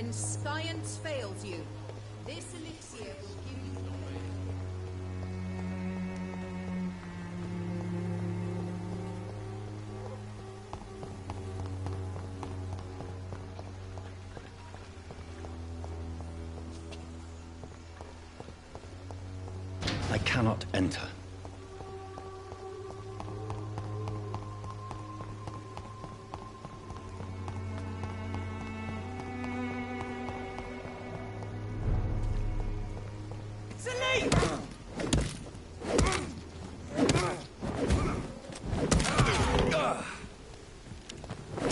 when science fails you. This elixir will give you... I cannot enter.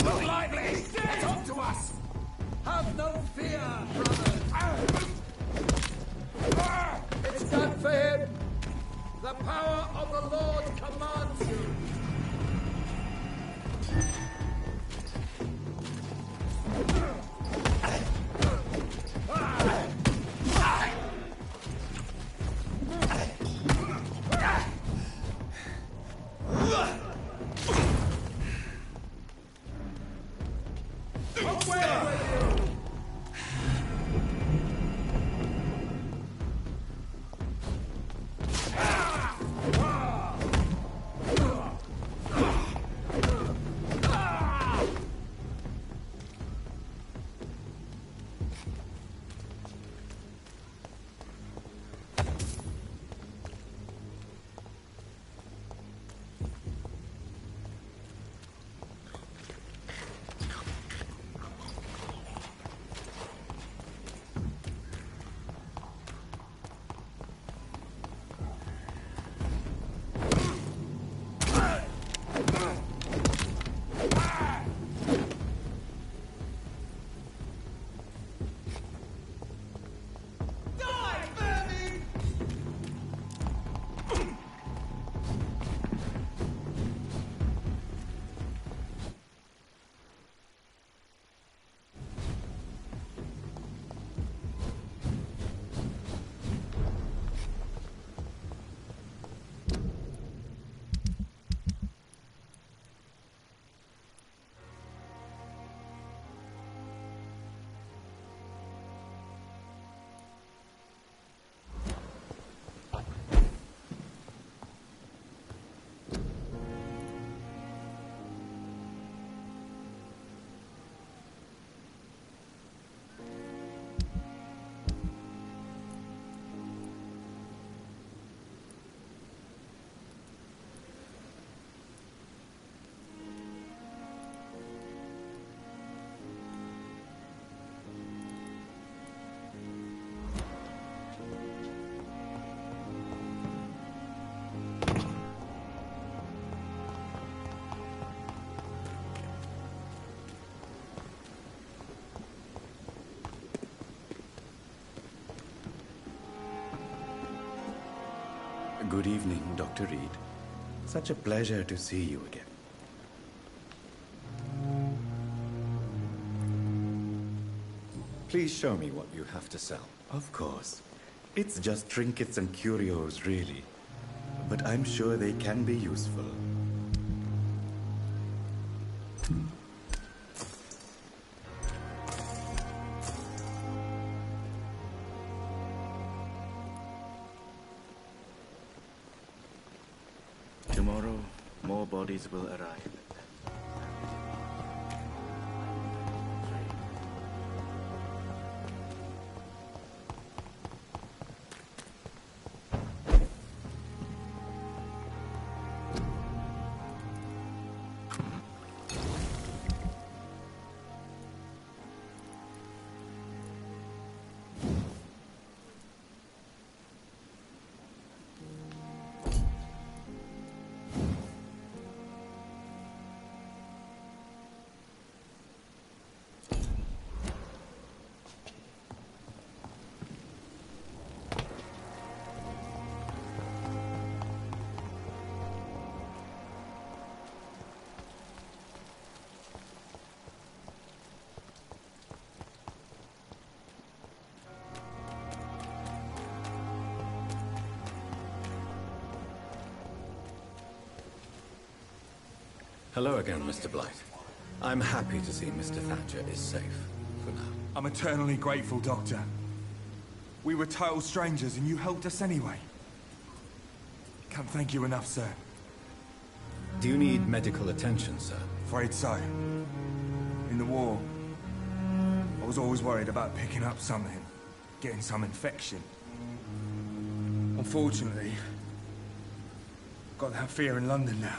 Look lively! Talk to us! Have no fear, brothers! It's done for him! The power of the Lord commands you! Good evening, Dr. Reed. Such a pleasure to see you again. Please show me what you have to sell. Of course. It's just trinkets and curios, really. But I'm sure they can be useful. Tomorrow, more bodies will arrive. Hello again, Mr. Blight. I'm happy to see Mr. Thatcher is safe for now. I'm eternally grateful, Doctor. We were total strangers and you helped us anyway. Can't thank you enough, sir. Do you need medical attention, sir? Afraid so. In the war, I was always worried about picking up something, getting some infection. Unfortunately, got that fear in London now.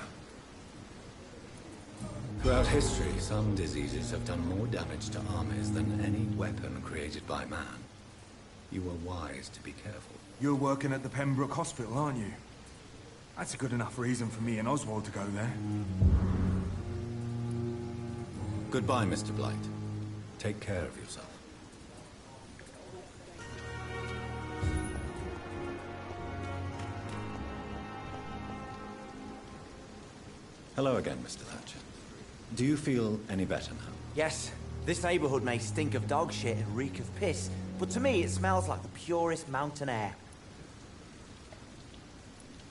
Throughout history, some diseases have done more damage to armies than any weapon created by man. You were wise to be careful. You're working at the Pembroke Hospital, aren't you? That's a good enough reason for me and Oswald to go there. Goodbye, Mr. Blight. Take care of yourself. Hello again, Mr. Thatcher. Do you feel any better now? Yes, this neighborhood may stink of dog shit and reek of piss, but to me it smells like the purest mountain air.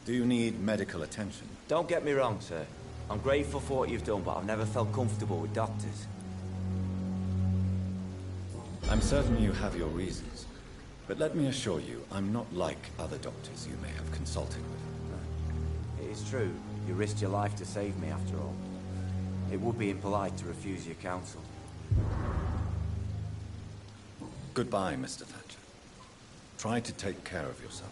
Do you need medical attention? Don't get me wrong, sir. I'm grateful for what you've done, but I've never felt comfortable with doctors. I'm certain you have your reasons. But let me assure you, I'm not like other doctors you may have consulted with. It is true. You risked your life to save me, after all. It would be impolite to refuse your counsel. Goodbye, Mr. Thatcher. Try to take care of yourself.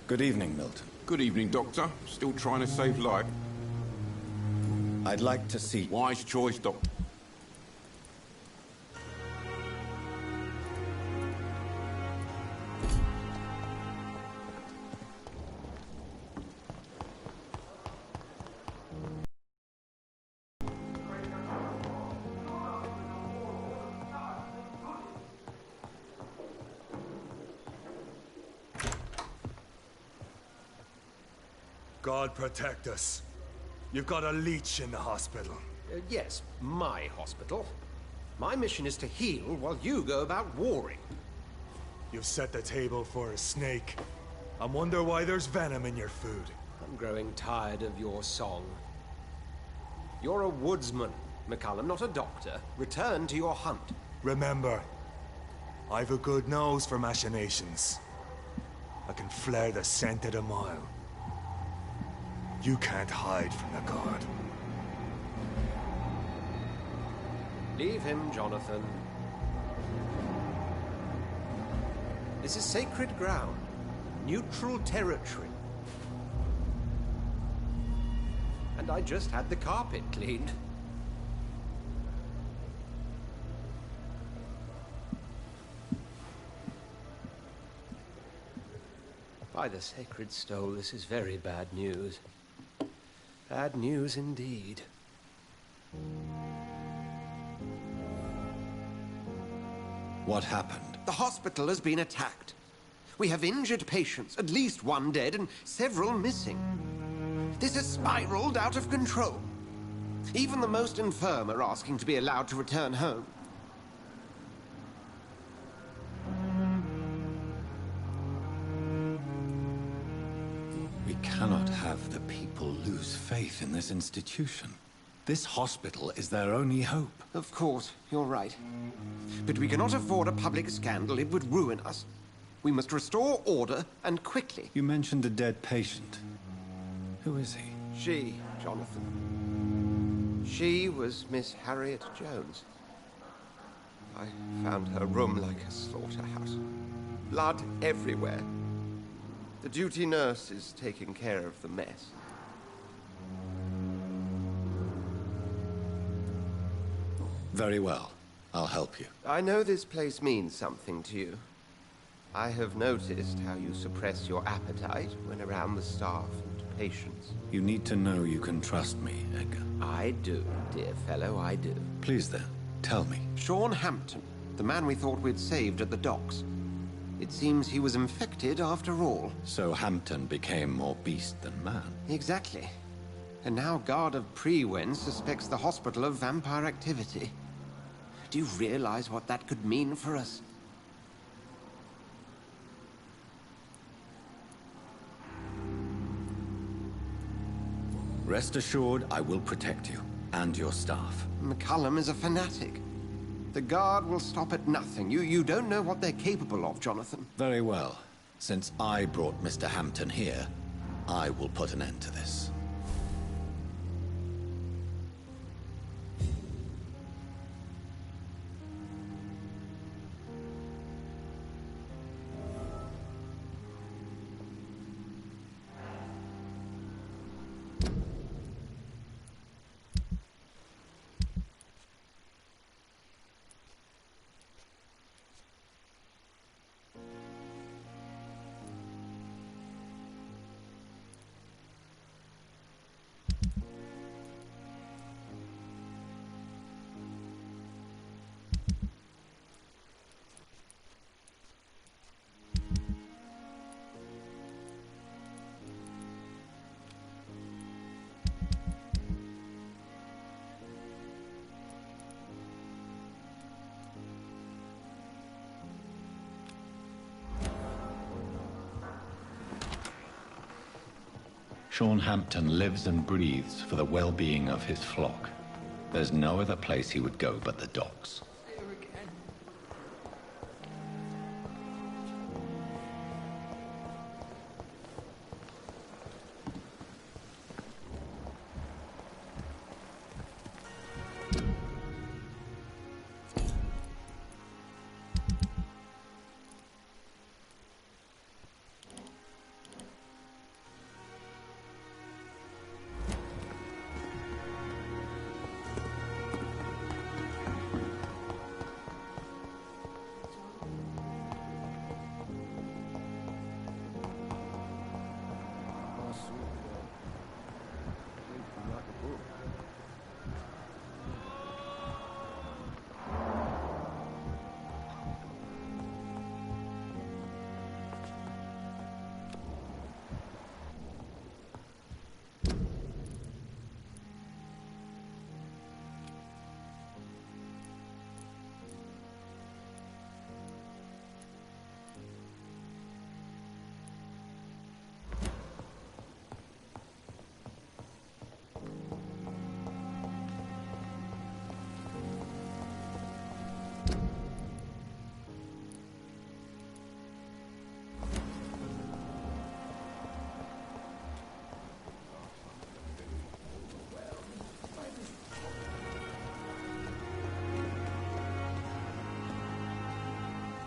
Good evening, Milton. Good evening, Doctor. Still trying to save life. I'd like to see... Wise choice, Doctor. God protect us. You've got a leech in the hospital. Yes, my hospital. My mission is to heal while you go about warring. You've set the table for a snake. I wonder why there's venom in your food. I'm growing tired of your song. You're a woodsman, McCullum, not a doctor. Return to your hunt. Remember, I've a good nose for machinations. I can flare the scent at a mile. You can't hide from the guard. Leave him, Jonathan. This is sacred ground. Neutral territory. And I just had the carpet cleaned. By the sacred stole, this is very bad news. Bad news indeed. What happened? The hospital has been attacked. We have injured patients, at least one dead and several missing. This has spiraled out of control. Even the most infirm are asking to be allowed to return home. We cannot have the people lose faith in this institution. This hospital is their only hope. Of course, you're right. But we cannot afford a public scandal. It would ruin us. We must restore order, and quickly. You mentioned a dead patient. Who is he? She, Jonathan. She was Miss Harriet Jones. I found her room like a slaughterhouse. Blood everywhere. The duty nurse is taking care of the mess. Very well. I'll help you. I know this place means something to you. I have noticed how you suppress your appetite when around the staff and patients. You need to know you can trust me, Edgar. I do, dear fellow, I do. Please then, tell me. Sean Hampton, the man we thought we'd saved at the docks. It seems he was infected after all. So Hampton became more beast than man. Exactly. And now Guard of Premoi suspects the hospital of vampire activity. Do you realize what that could mean for us? Rest assured, I will protect you and your staff. McCullum is a fanatic. The Guard will stop at nothing. You don't know what they're capable of, Jonathan. Very well. Since I brought Mr. Hampton here, I will put an end to this. Sean Hampton lives and breathes for the well-being of his flock. There's no other place he would go but the docks.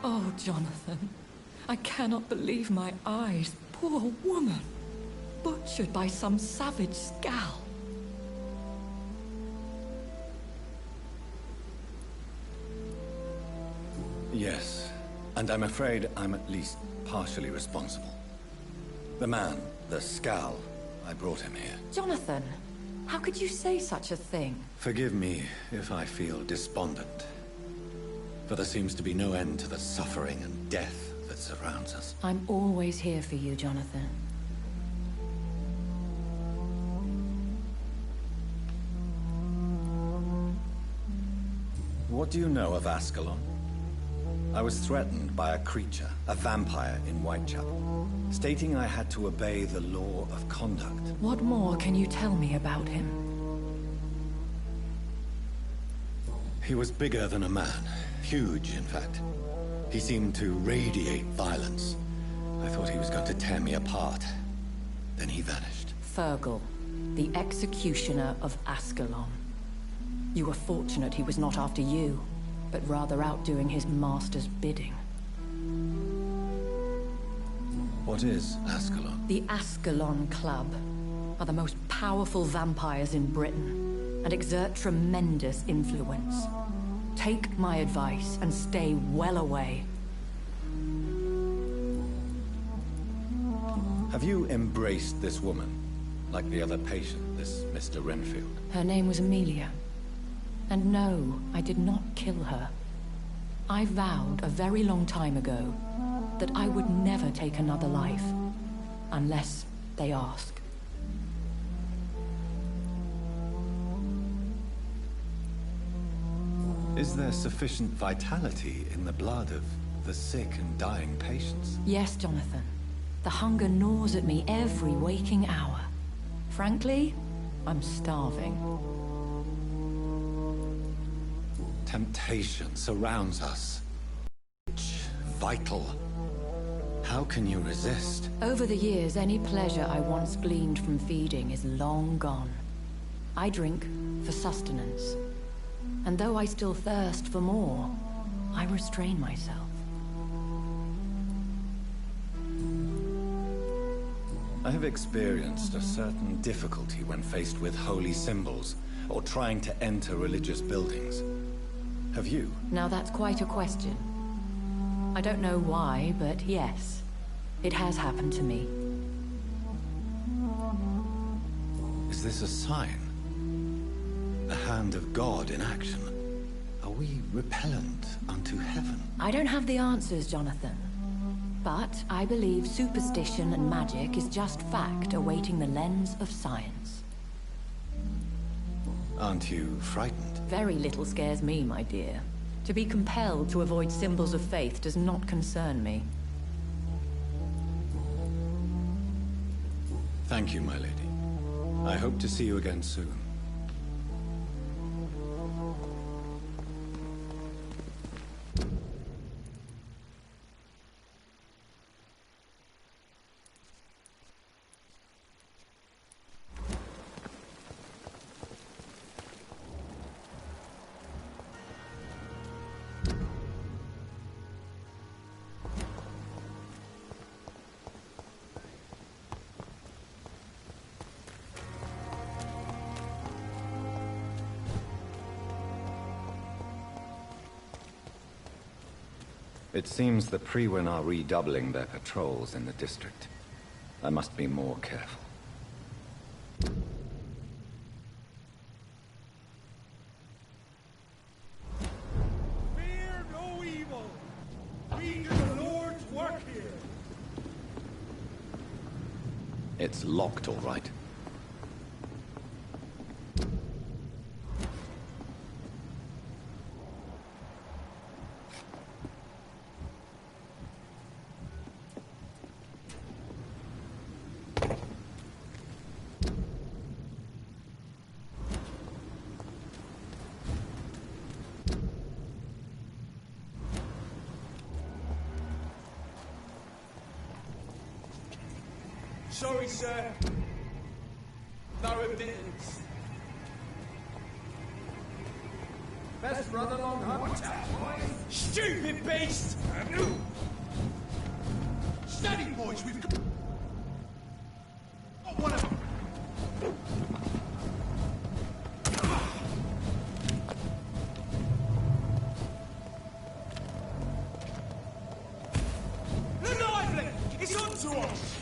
Oh, Jonathan, I cannot believe my eyes. Poor woman, butchered by some savage scowl. Yes, and I'm afraid I'm at least partially responsible. The man, the Scowl, I brought him here. Jonathan, how could you say such a thing? Forgive me if I feel despondent, for there seems to be no end to the suffering and death that surrounds us. I'm always here for you, Jonathan. What do you know of Ascalon? I was threatened by a creature, a vampire in Whitechapel, stating I had to obey the law of conduct. What more can you tell me about him? He was bigger than a man. Huge, in fact. He seemed to radiate violence. I thought he was going to tear me apart. Then he vanished. Fergal, the executioner of Ascalon. You were fortunate he was not after you, but rather out doing his master's bidding. What is Ascalon? The Ascalon Club are the most powerful vampires in Britain and exert tremendous influence. Take my advice and stay well away. Have you embraced this woman, like the other patient, this Mr. Renfield? Her name was Amelia. And no, I did not kill her. I vowed a very long time ago that I would never take another life, unless they ask. Is there sufficient vitality in the blood of the sick and dying patients? Yes, Jonathan. The hunger gnaws at me every waking hour. Frankly, I'm starving. Temptation surrounds us. Rich, vital. How can you resist? Over the years, any pleasure I once gleaned from feeding is long gone. I drink for sustenance. And though I still thirst for more, I restrain myself. I have experienced a certain difficulty when faced with holy symbols or trying to enter religious buildings. Have you? Now that's quite a question. I don't know why, but yes, it has happened to me. Is this a sign? The hand of God in action? Are we repellent unto heaven? I don't have the answers, Jonathan. But I believe superstition and magic is just fact awaiting the lens of science. Aren't you frightened? Very little scares me, my dear. To be compelled to avoid symbols of faith does not concern me. Thank you, my lady. I hope to see you again soon. It seems the Prewin are redoubling their patrols in the district. I must be more careful. Fear no evil. We do the Lord's work here. It's locked, all right. Sorry, sir. No evidence. Best run along home. Watch out, boys. Stupid beast! Steady, boys. We've got one of them. Lively! It's on to us!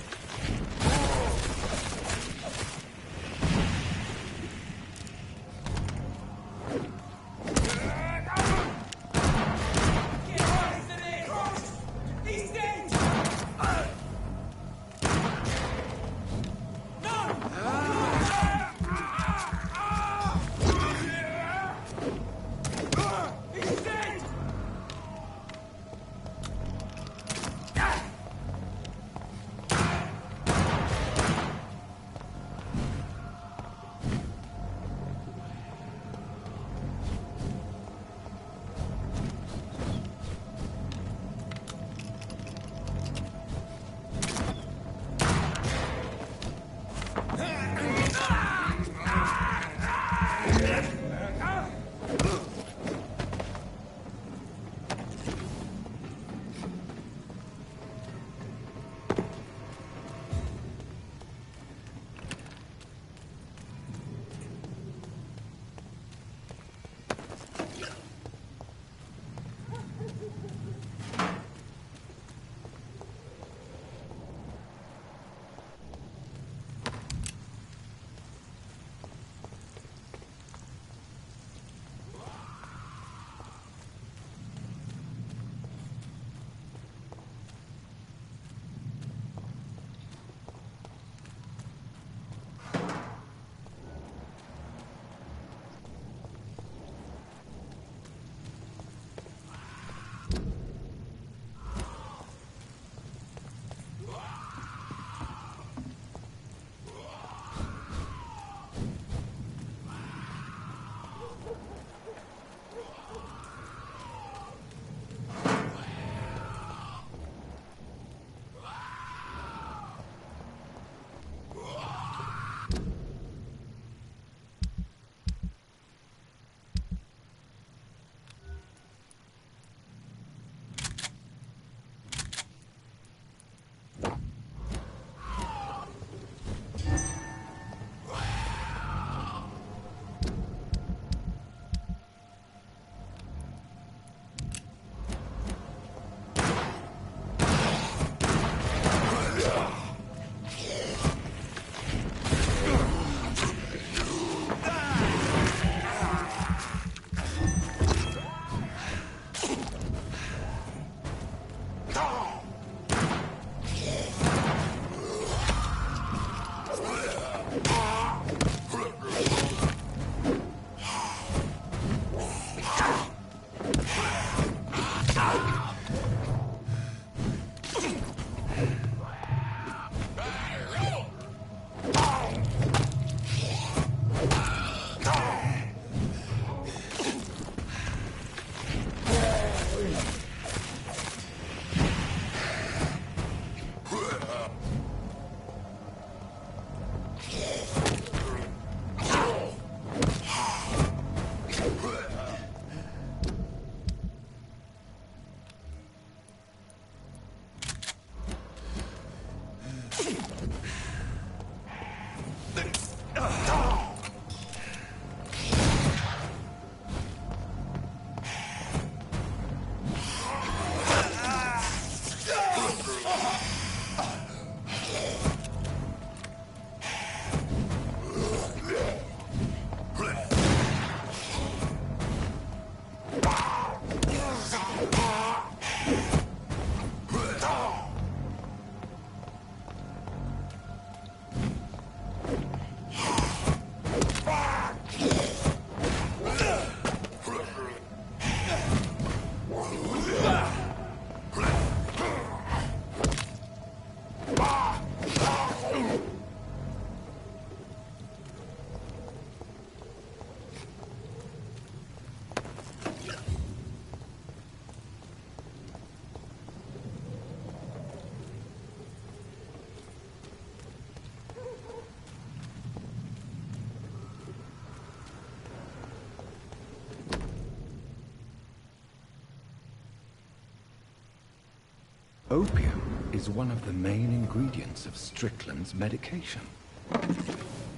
Opium is one of the main ingredients of Strickland's medication.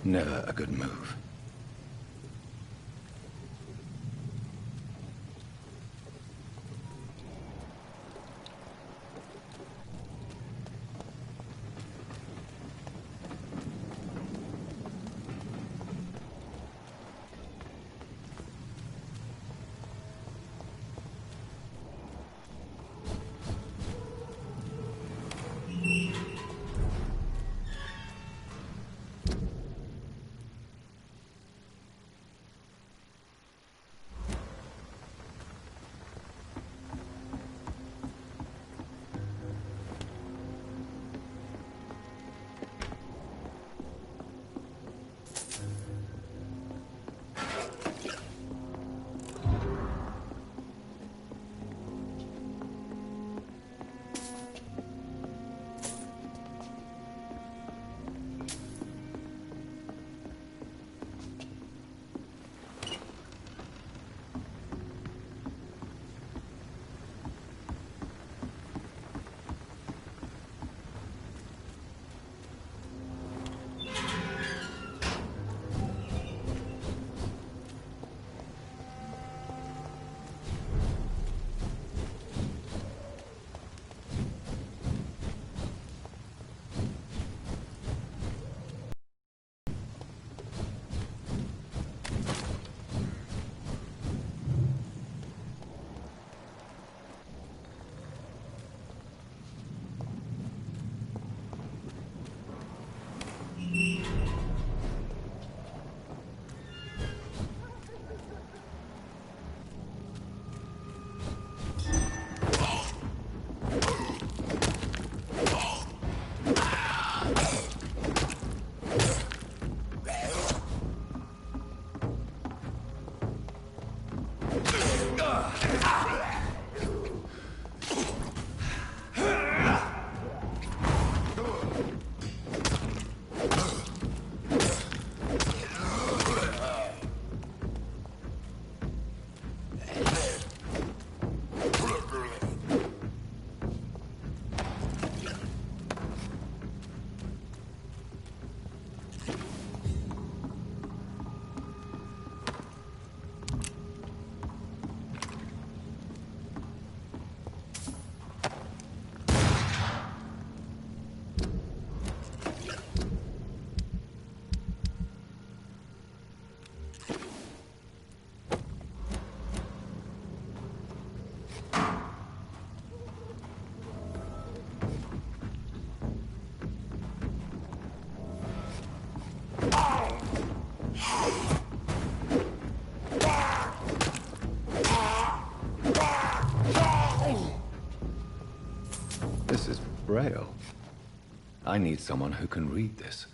Never a good move. This is Braille. I need someone who can read this.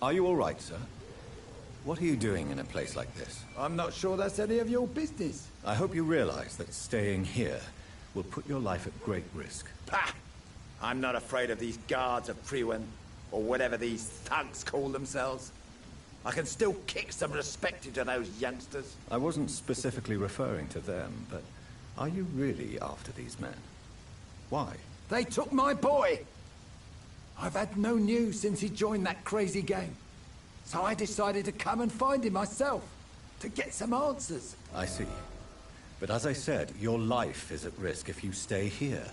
Are you all right, sir? What are you doing in a place like this? I'm not sure that's any of your business. I hope you realize that staying here will put your life at great risk. Pah! I'm not afraid of these guards of Prewin, or whatever these thugs call themselves. I can still kick some respect into those youngsters. I wasn't specifically referring to them, but are you really after these men? Why? They took my boy! I've had no news since he joined that crazy gang. So I decided to come and find him myself, to get some answers. I see. But as I said, your life is at risk if you stay here.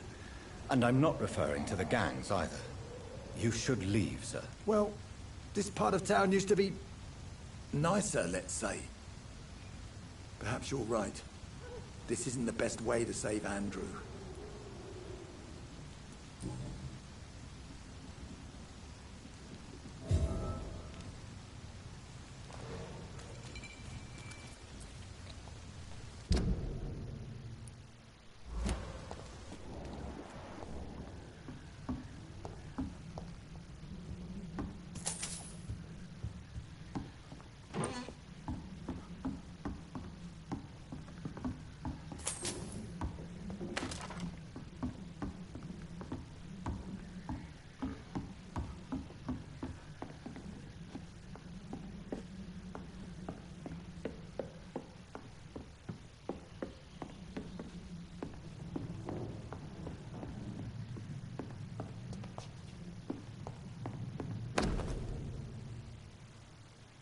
And I'm not referring to the gangs either. You should leave, sir. Well, this part of town used to be nicer, let's say. Perhaps you're right. This isn't the best way to save Andrew.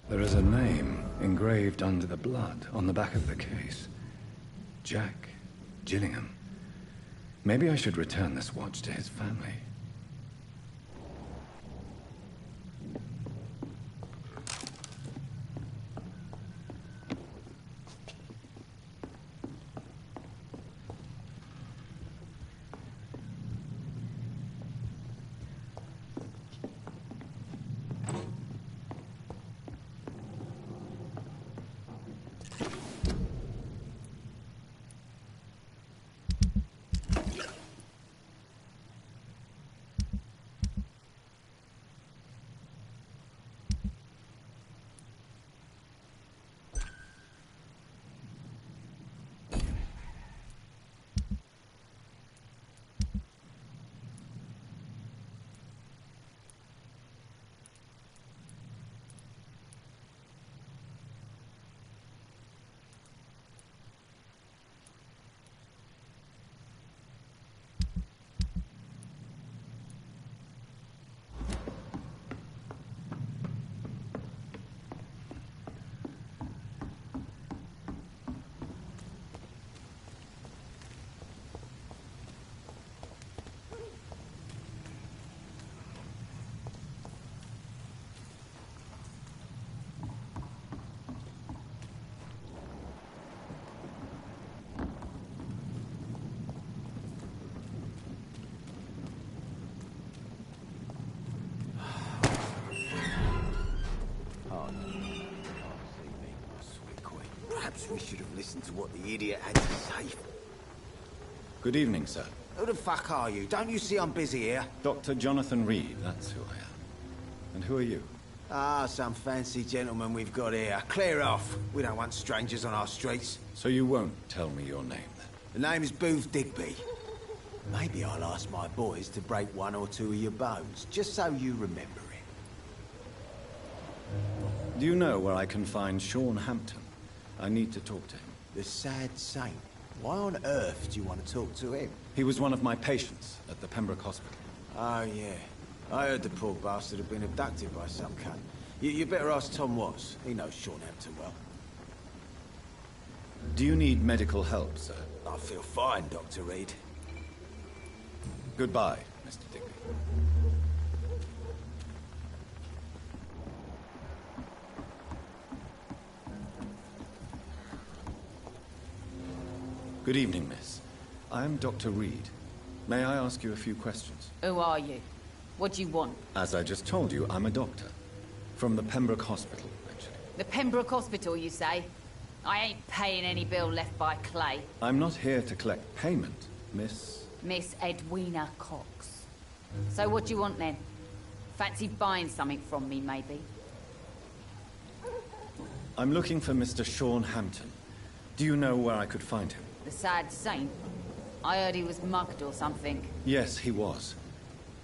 There is a name engraved under the blood on the back of the case. Jack Gillingham. Maybe I should return this watch to his family. Perhaps we should have listened to what the idiot had to say. Good evening, sir. Who the fuck are you? Don't you see I'm busy here? Dr. Jonathan Reed, that's who I am. And who are you? Ah, some fancy gentleman we've got here. Clear off. We don't want strangers on our streets. So you won't tell me your name, then? The name is Booth Digby. Maybe I'll ask my boys to break one or two of your bones, just so you remember it. Do you know where I can find Sean Hampton? I need to talk to him. The sad saint. Why on earth do you want to talk to him? He was one of my patients at the Pembroke Hospital. Oh, yeah. I heard the poor bastard had been abducted by some cunt. You better ask Tom Watts. He knows Sean Hampton well. Do you need medical help, sir? I feel fine, Dr. Reed. Goodbye, Mr. Digby. Good evening, miss. I am Dr. Reed. May I ask you a few questions? Who are you? What do you want? As I just told you, I'm a doctor. From the Pembroke Hospital, actually. The Pembroke Hospital, you say? I ain't paying any bill left by Clay. I'm not here to collect payment, miss. Miss Edwina Cox. So what do you want then? Fancy buying something from me, maybe? I'm looking for Mr. Sean Hampton. Do you know where I could find him? The sad saint? I heard he was mugged or something. Yes, he was.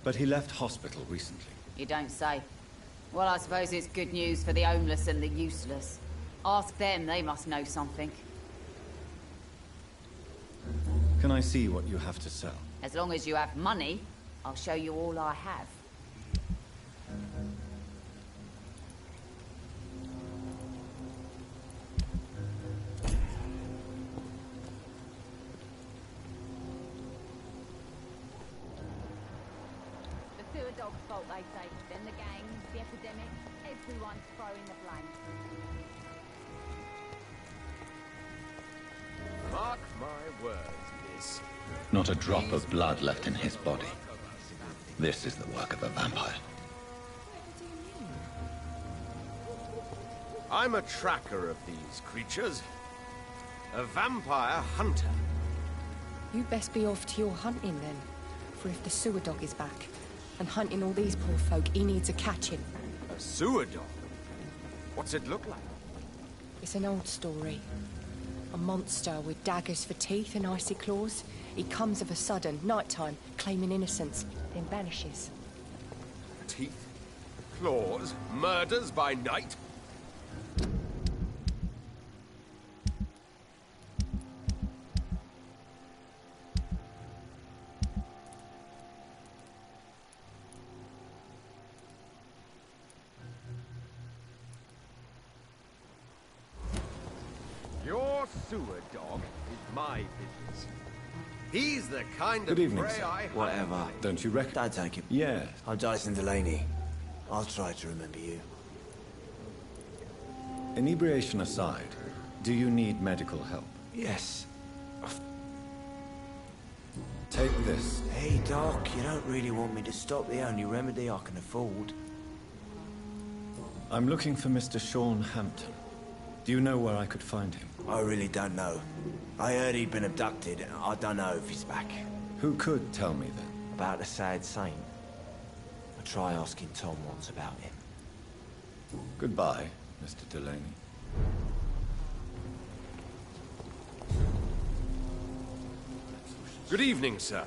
But he left hospital recently. You don't say. Well, I suppose it's good news for the homeless and the useless. Ask them, they must know something. Can I see what you have to sell? As long as you have money, I'll show you all I have. sewer dog's fault, they say. Then the gangs, the epidemic, everyone's throwing the blame. Mark my words, miss. Not a drop of blood left in his body. This is the work of a vampire. I'm a tracker of these creatures. A vampire hunter. You best be off to your hunting then. For if the sewer dog is back, and hunting all these poor folk, he needs a catching. A sewer dog? What's it look like? It's an old story. A monster with daggers for teeth and icy claws. He comes of a sudden, nighttime, claiming innocence, then vanishes. Teeth? Claws? Murders by night? Your sewer dog is my business. He's the kind Good of evening, prey sir. I... Whatever. Don't you reckon? Don't take it. Yeah. I'm Dyson Delaney. I'll try to remember you. Inebriation aside, do you need medical help? Yes. Take this. Hey, Doc, you don't really want me to stop the only remedy I can afford. I'm looking for Mr. Sean Hampton. Do you know where I could find him? I really don't know. I heard he'd been abducted. I don't know if he's back. Who could tell me then? About the sad saint. I'll try asking Tom once about him. Goodbye, Mr. Delaney. Good evening, sir.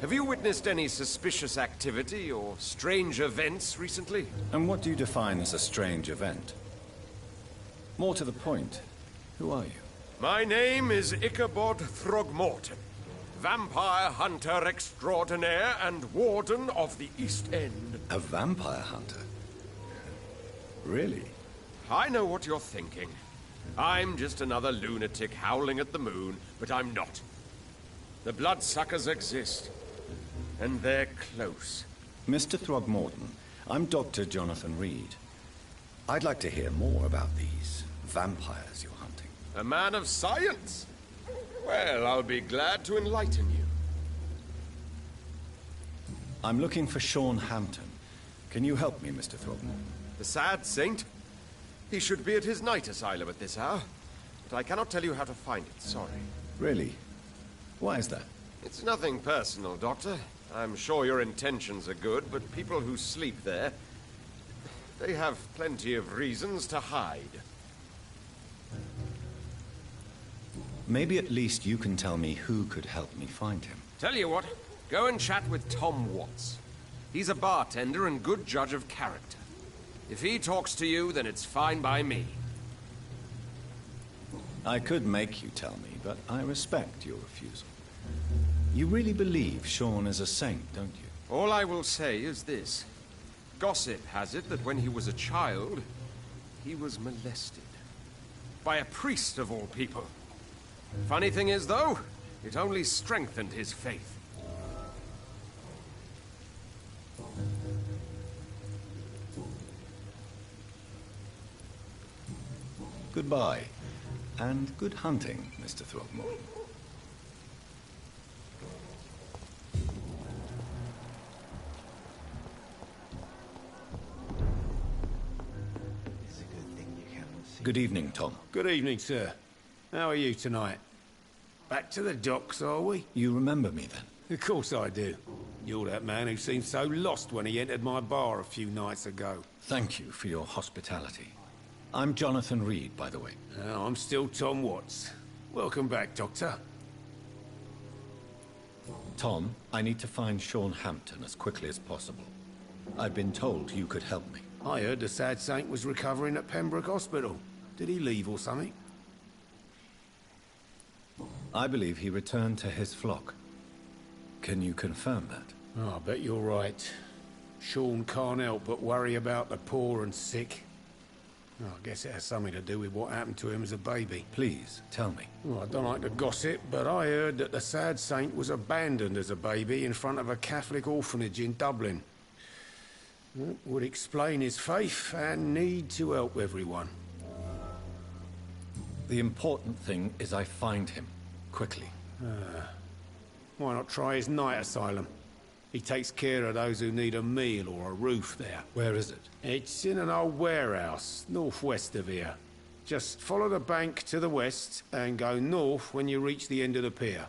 Have you witnessed any suspicious activity or strange events recently? And what do you define as a strange event? More to the point, who are you? My name is Ichabod Throgmorton, vampire hunter extraordinaire and warden of the East End. A vampire hunter? Really? I know what you're thinking. I'm just another lunatic howling at the moon, but I'm not. The bloodsuckers exist, and they're close. Mr. Throgmorton, I'm Dr. Jonathan Reed. I'd like to hear more about these vampires you're hunting. A man of science? Well, I'll be glad to enlighten you. I'm looking for Sean Hampton. Can you help me, Mr. Throgmorton? The sad saint? He should be at his night asylum at this hour, but I cannot tell you how to find it, sorry. Really? Why is that? It's nothing personal, Doctor. I'm sure your intentions are good, but people who sleep there, they have plenty of reasons to hide. Maybe at least you can tell me who could help me find him. Tell you what, go and chat with Tom Watts. He's a bartender and good judge of character. If he talks to you, then it's fine by me. I could make you tell me, but I respect your refusal. You really believe Sean is a saint, don't you? All I will say is this. Gossip has it that when he was a child, he was molested. By a priest of all people. Funny thing is, though, it only strengthened his faith. Goodbye, and good hunting, Mr. Throgmorton. Good evening, Tom. Good evening, sir. How are you tonight? Back to the docks, are we? You remember me, then? Of course I do. You're that man who seemed so lost when he entered my bar a few nights ago. Thank you for your hospitality. I'm Jonathan Reed, by the way. I'm still Tom Watts. Welcome back, Doctor. Tom, I need to find Sean Hampton as quickly as possible. I've been told you could help me. I heard the sad saint was recovering at Pembroke Hospital. Did he leave or something? I believe he returned to his flock. Can you confirm that? Oh, I bet you're right. Sean can't help but worry about the poor and sick. Oh, I guess it has something to do with what happened to him as a baby. Please, tell me. Well, I don't like to gossip, but I heard that the sad saint was abandoned as a baby in front of a Catholic orphanage in Dublin. Would explain his faith and need to help everyone. The important thing is I find him, quickly. Why not try his night asylum? He takes care of those who need a meal or a roof there. Where is it? It's in an old warehouse, northwest of here. Just follow the bank to the west and go north when you reach the end of the pier.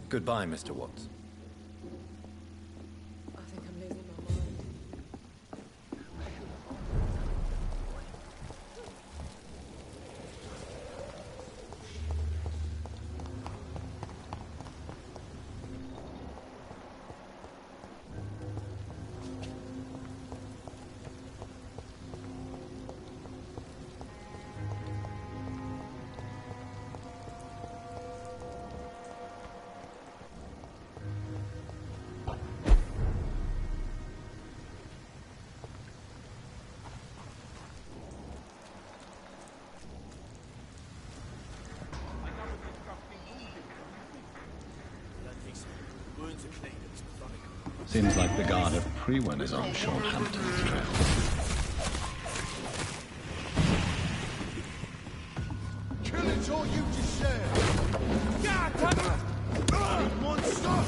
Goodbye, Mr. Watts. I think I'm losing my mind. Seems like the guard of Premon is on Sean Hampton's trail. Killing's all you deserve! God, monster!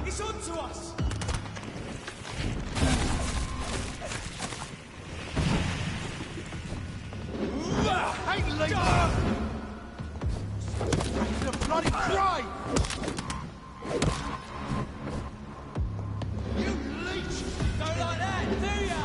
It's on to us! Hey, leader! The bloody cry! You leech! Don't like that, do ya?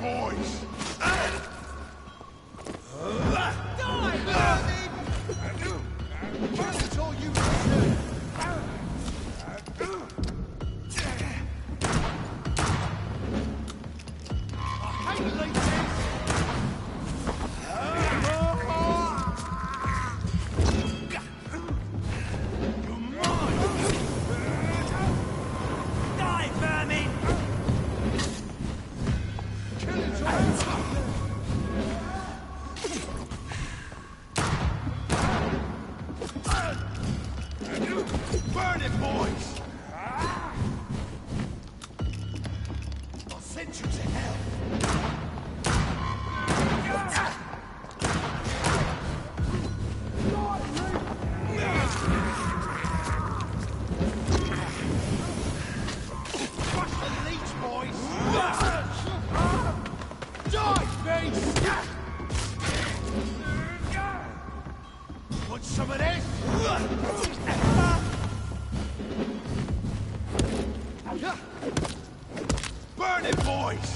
boys! That's all you can do! I hate leeches! Die, vermin! Burn it, boys! I'll send you to hell! Crush the leech, boys! Die, beast! Want some of this? Burn it, boys!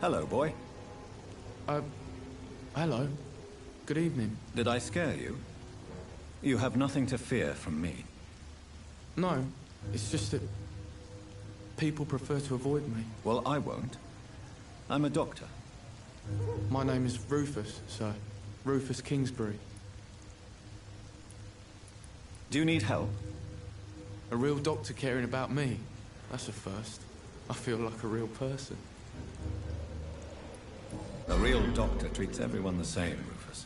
Hello, boy. Hello. Good evening. Did I scare you? You have nothing to fear from me. No, it's just that people prefer to avoid me. Well, I won't. I'm a doctor. My name is Rufus, sir. Rufus Kingsbury. Do you need help? A real doctor caring about me? That's a first. I feel like a real person. A real doctor treats everyone the same, Rufus.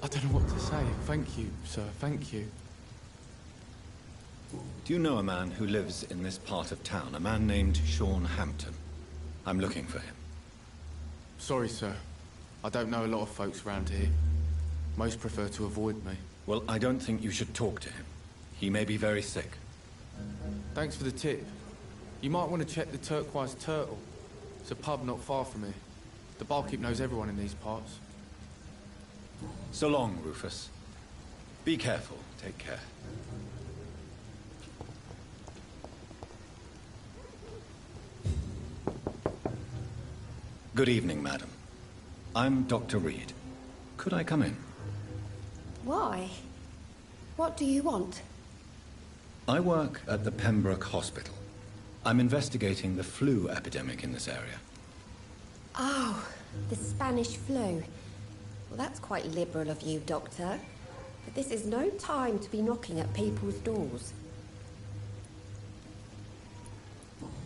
I don't know what to say. Thank you, sir. Thank you. Do you know a man who lives in this part of town? A man named Sean Hampton. I'm looking for him. Sorry, sir. I don't know a lot of folks around here. Most prefer to avoid me. Well, I don't think you should talk to him. He may be very sick. Thanks for the tip. You might want to check the Turquoise Turtle. It's a pub not far from here. The barkeep knows everyone in these parts. So long, Rufus. Be careful. Take care. Good evening, madam. I'm Dr. Reed. Could I come in? Why? What do you want? I work at the Pembroke Hospital. I'm investigating the flu epidemic in this area. Oh, the Spanish flu. Well, that's quite liberal of you, Doctor. But this is no time to be knocking at people's doors.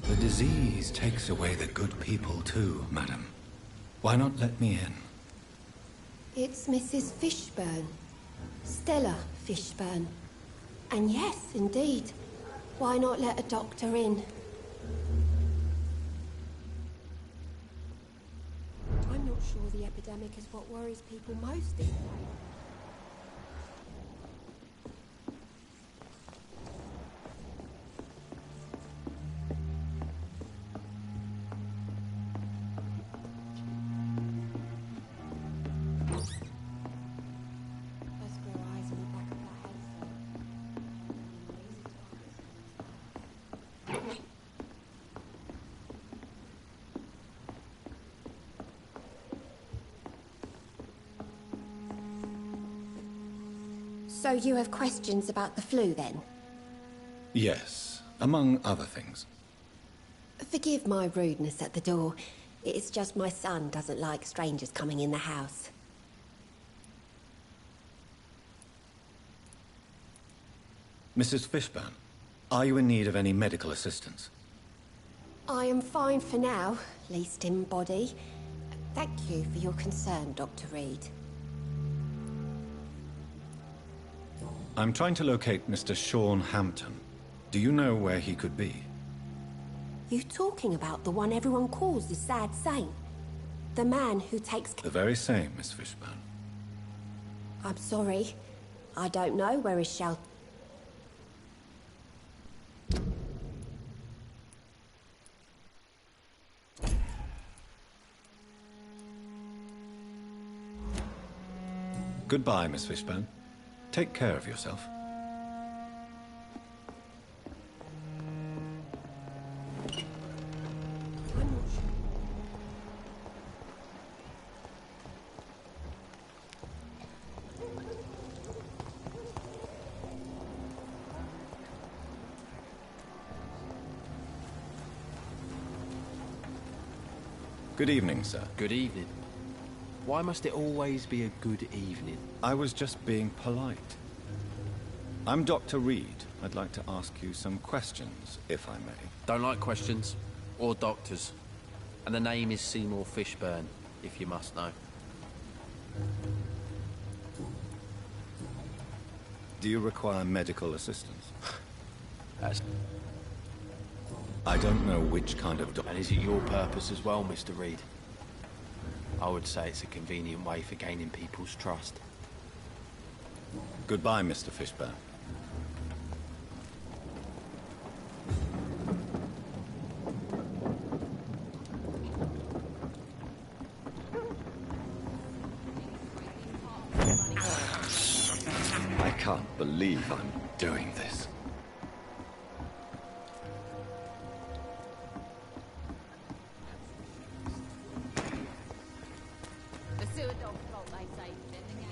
The disease takes away the good people too, madam. Why not let me in? It's Mrs. Fishburne. Stella Fishburne. And yes, indeed. Why not let a doctor in? I'm not sure the epidemic is what worries people most these days. So you have questions about the flu, then? Yes, among other things. Forgive my rudeness at the door. It's just my son doesn't like strangers coming in the house. Mrs. Fishburne, are you in need of any medical assistance? I am fine for now, least in body. Thank you for your concern, Dr. Reed. I'm trying to locate Mr. Sean Hampton. Do you know where he could be? You talking about the one everyone calls the sad saint? The man who takes... The very same, Miss Fishburne. I'm sorry. I don't know where his shelter... Goodbye, Miss Fishburne. Take care of yourself. Good evening, sir. Good evening. Why must it always be a good evening? I was just being polite. I'm Dr. Reed. I'd like to ask you some questions, if I may. Don't like questions. Or doctors. And the name is Seymour Fishburne, if you must know. Do you require medical assistance? That's... I don't know which kind of doctor... And is it your purpose as well, Mr. Reed? I would say it's a convenient way for gaining people's trust. Goodbye, Mr. Fishburne. I can't believe I'm doing this. Stay safe, then the gang.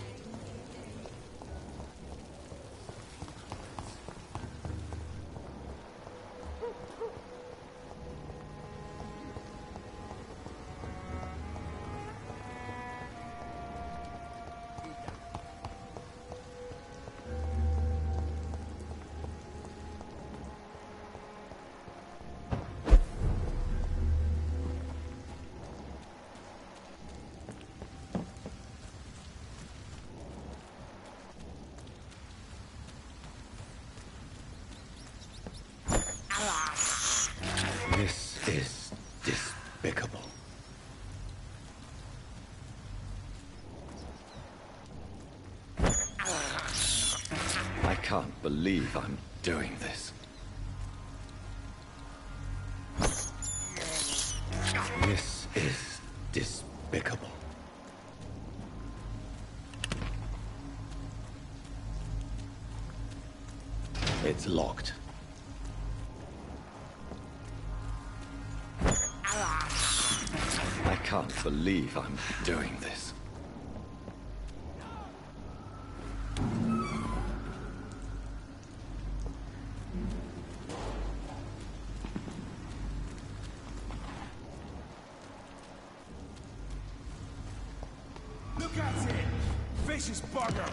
This is despicable. I can't believe I'm doing this. This is despicable. It's locked. I can't believe I'm doing this. Look at it! Vicious bugger!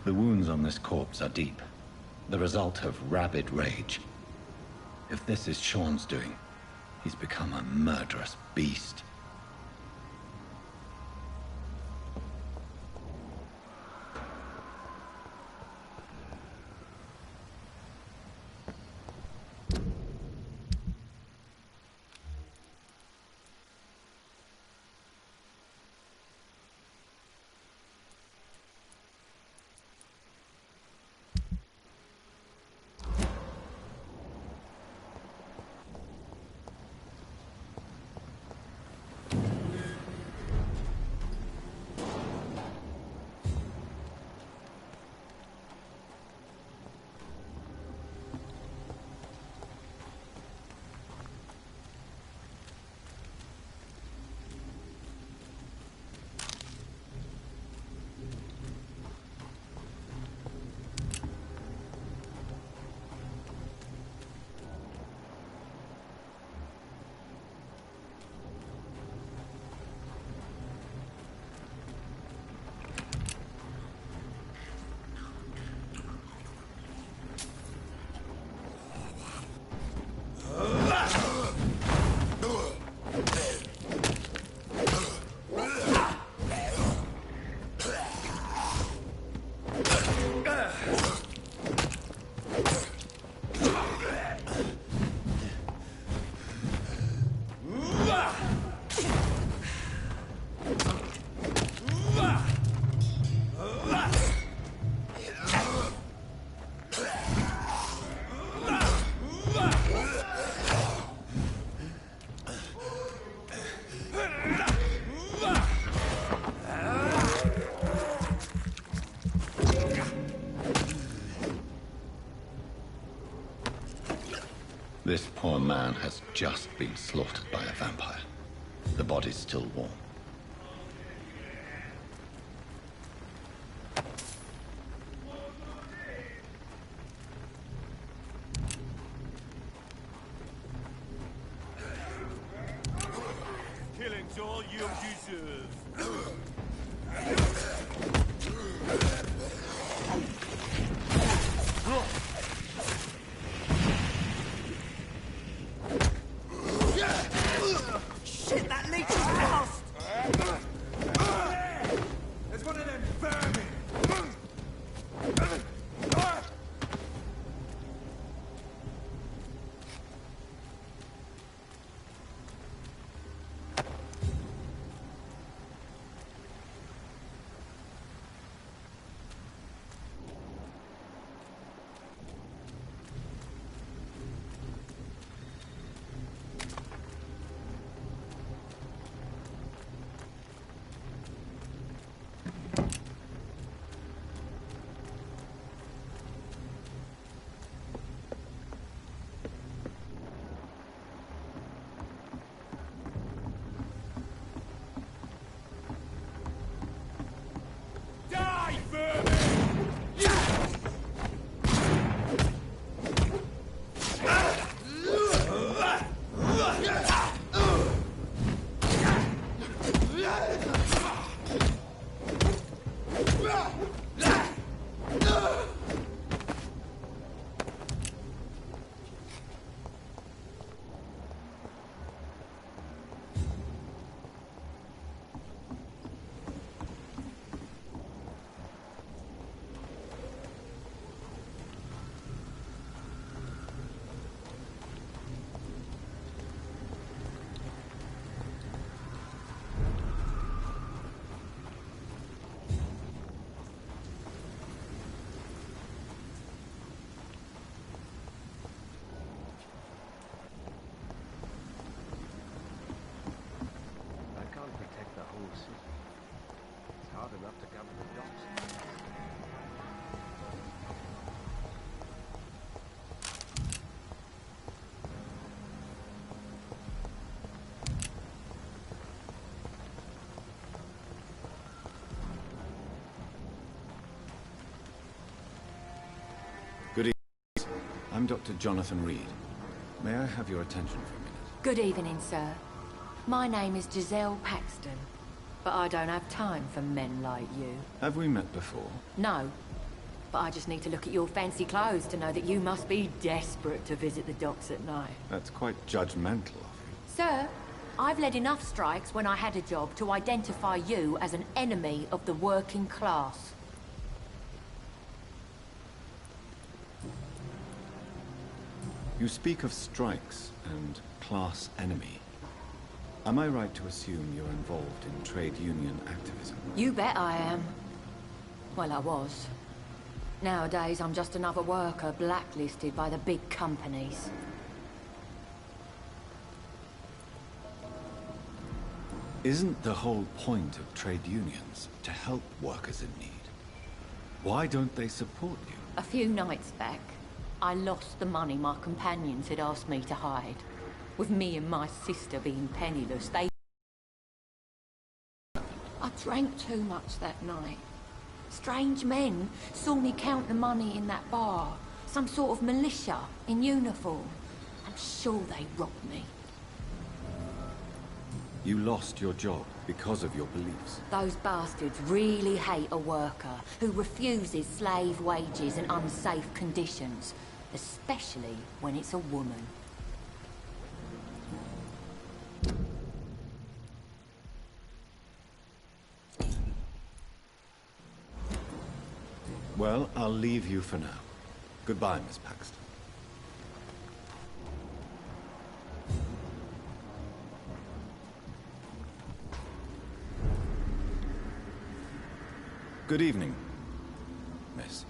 The wounds on this corpse are deep, the result of rabid rage. If this is Sean's doing, he's become a murderous beast. This poor man has just been slaughtered by a vampire. The body's still warm. Killing's all you deserve. Shit, that leech is fast! There's one of them vermin! Good evening. I'm Dr. Jonathan Reed. May I have your attention for a minute? Good evening, sir. My name is Giselle Paxton, but I don't have time for men like you. Have we met before? No, But I just need to look at your fancy clothes to know that you must be desperate to visit the docks at night. That's quite judgmental of you. Sir, I've led enough strikes when I had a job to identify you as an enemy of the working class. You speak of strikes and class enemy. Am I right to assume you're involved in trade union activism? You bet I am. Well, I was. Nowadays, I'm just another worker blacklisted by the big companies. Isn't the whole point of trade unions to help workers in need? Why don't they support you? A few nights back, I lost the money my companions had asked me to hide. With me and my sister being penniless, I drank too much that night. Strange men saw me count the money in that bar. Some sort of militia in uniform. I'm sure they robbed me. You lost your job because of your beliefs. Those bastards really hate a worker who refuses slave wages and unsafe conditions, especially when it's a woman. Well, I'll leave you for now. Goodbye, Miss Paxton. Good evening, miss.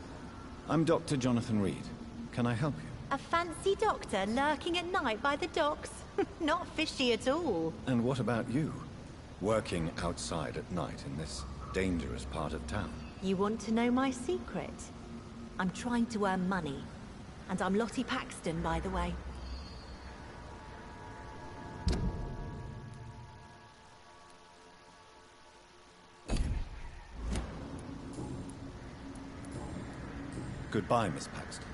I'm Dr. Jonathan Reed. Can I help you? A fancy doctor lurking at night by the docks? Not fishy at all. And what about you? Working outside at night in this dangerous part of town? You want to know my secret? I'm trying to earn money. And I'm Lottie Paxton, by the way. Goodbye, Miss Paxton.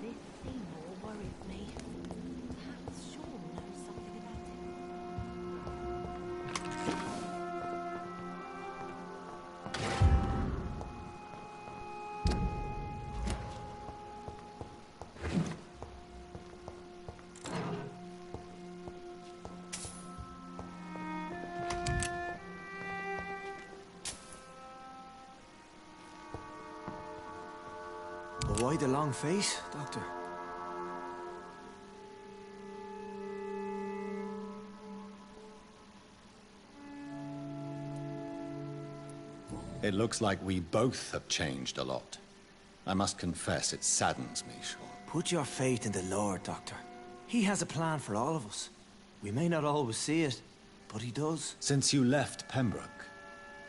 This Seymour worries me. Perhaps Sean knows something about Why the long face, Doctor? It looks like we both have changed a lot. I must confess, it saddens me, Sean. Put your faith in the Lord, Doctor. He has a plan for all of us. We may not always see it, but he does. Since you left Pembroke,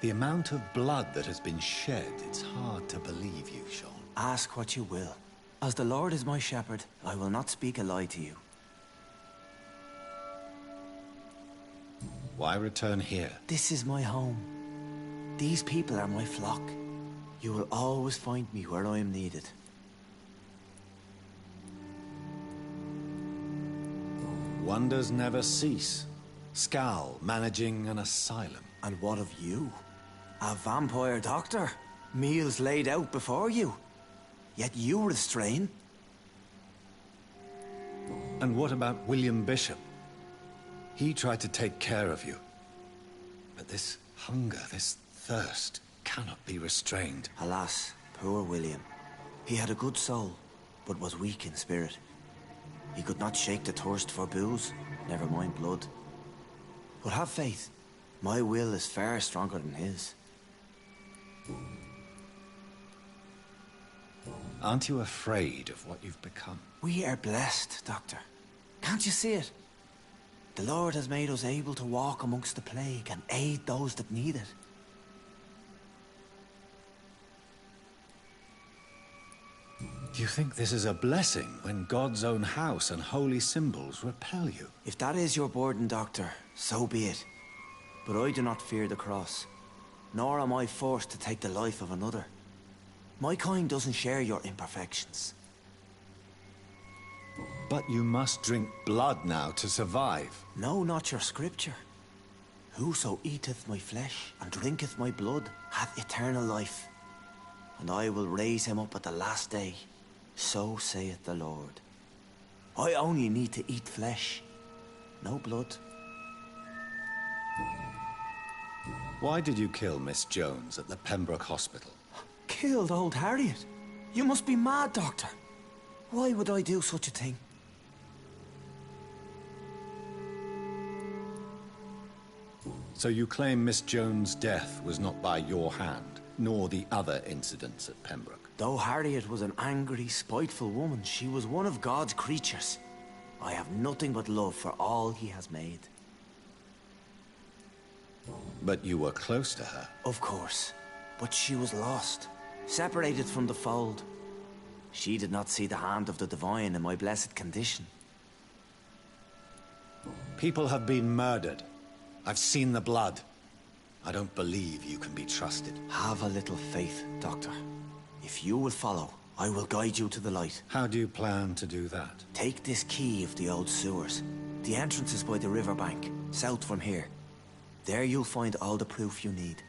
the amount of blood that has been shed, it's hard to believe you, Sean. Ask what you will. As the Lord is my shepherd, I will not speak a lie to you. Why return here? This is my home. These people are my flock. You will always find me where I am needed. Wonders never cease. Scal managing an asylum. And what of you? A vampire doctor? Meals laid out before you. Yet you restrain. And what about William Bishop? He tried to take care of you. But this hunger, this thirst, cannot be restrained. Alas, poor William. He had a good soul, but was weak in spirit. He could not shake the thirst for booze, never mind blood. But have faith. My will is far stronger than his. Aren't you afraid of what you've become? We are blessed, Doctor. Can't you see it? The Lord has made us able to walk amongst the plague and aid those that need it. Do you think this is a blessing when God's own house and holy symbols repel you? If that is your burden, Doctor, so be it. But I do not fear the cross, nor am I forced to take the life of another. My kind doesn't share your imperfections. But you must drink blood now to survive. No, not your scripture. Whoso eateth my flesh and drinketh my blood hath eternal life, and I will raise him up at the last day. So saith the Lord. I only need to eat flesh, no blood. Why did you kill Miss Jones at the Pembroke Hospital? Killed old Harriet? You must be mad, Doctor. Why would I do such a thing? So you claim Miss Jones' death was not by your hand, nor the other incidents at Pembroke? Though Harriet was an angry, spiteful woman, she was one of God's creatures. I have nothing but love for all he has made. But you were close to her? Of course. But she was lost, separated from the fold. She did not see the hand of the divine in my blessed condition. People have been murdered. I've seen the blood. I don't believe you can be trusted. Have a little faith, Doctor. If you will follow, I will guide you to the light. How do you plan to do that? Take this key of the old sewers. The entrance is by the riverbank, south from here. There you'll find all the proof you need.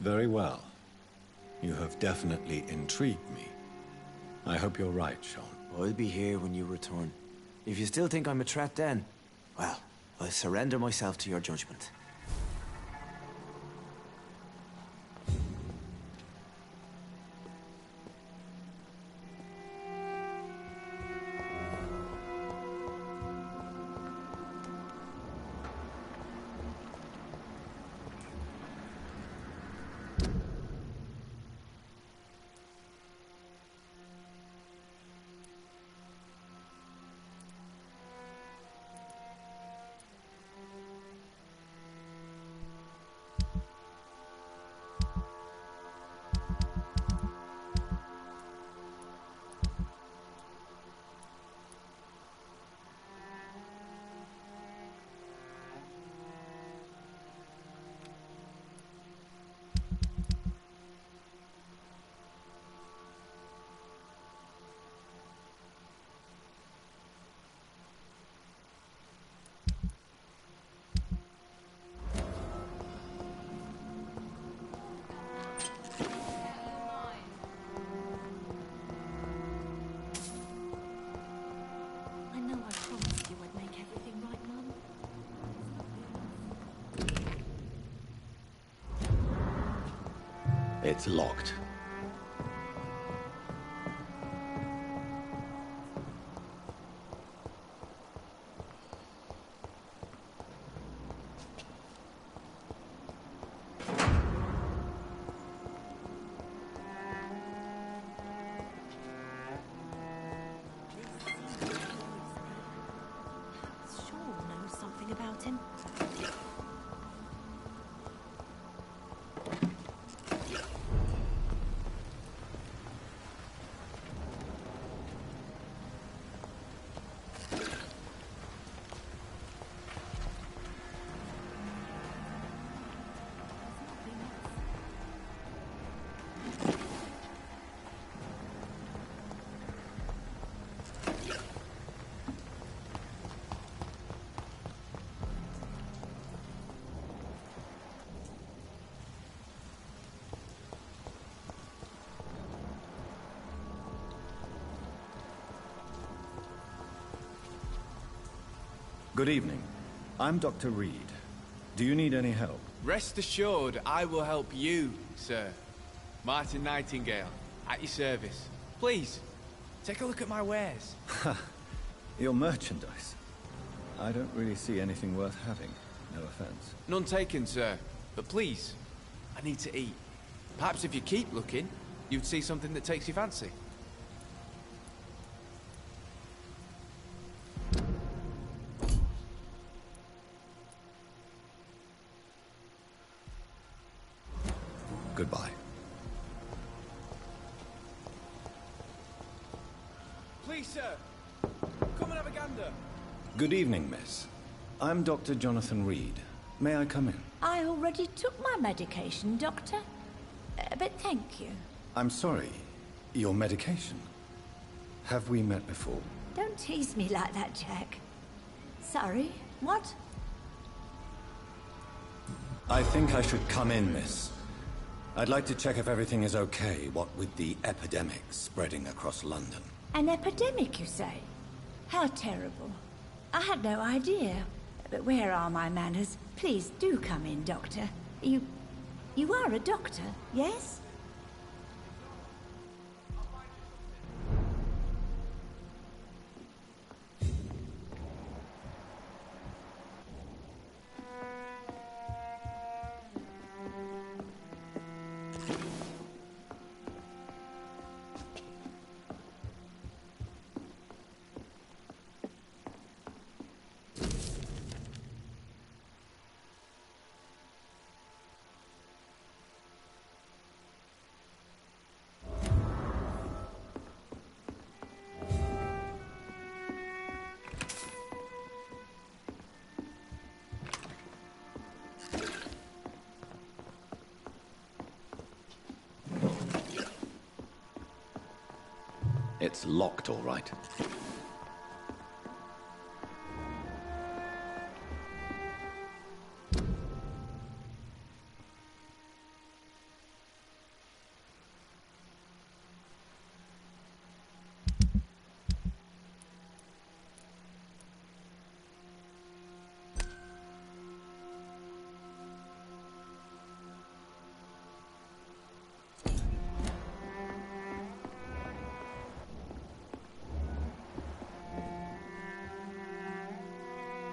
Very well. You have definitely intrigued me. I hope you're right, Sean. I'll be here when you return. If you still think I'm a threat then, well, I'll surrender myself to your judgment. It's locked. Sean knows something about him. Good evening. I'm Dr. Reed. Do you need any help? Rest assured, I will help you, sir. Martin Nightingale, at your service. Please, take a look at my wares. Your merchandise. I don't really see anything worth having. No offense. None taken, sir. But please, I need to eat. Perhaps if you keep looking, you'd see something that takes your fancy. Goodbye. Please, sir. Come and have a gander. Good evening, miss. I'm Dr. Jonathan Reed. May I come in? I already took my medication, Doctor. But thank you. I'm sorry. Your medication? Have we met before? Don't tease me like that, Jack. Sorry, what? I think I should come in, miss. I'd like to check if everything is okay, what with the epidemic spreading across London. An epidemic, you say? How terrible. I had no idea. But where are my manners? Please do come in, Doctor. You are a doctor, yes? It's locked, all right.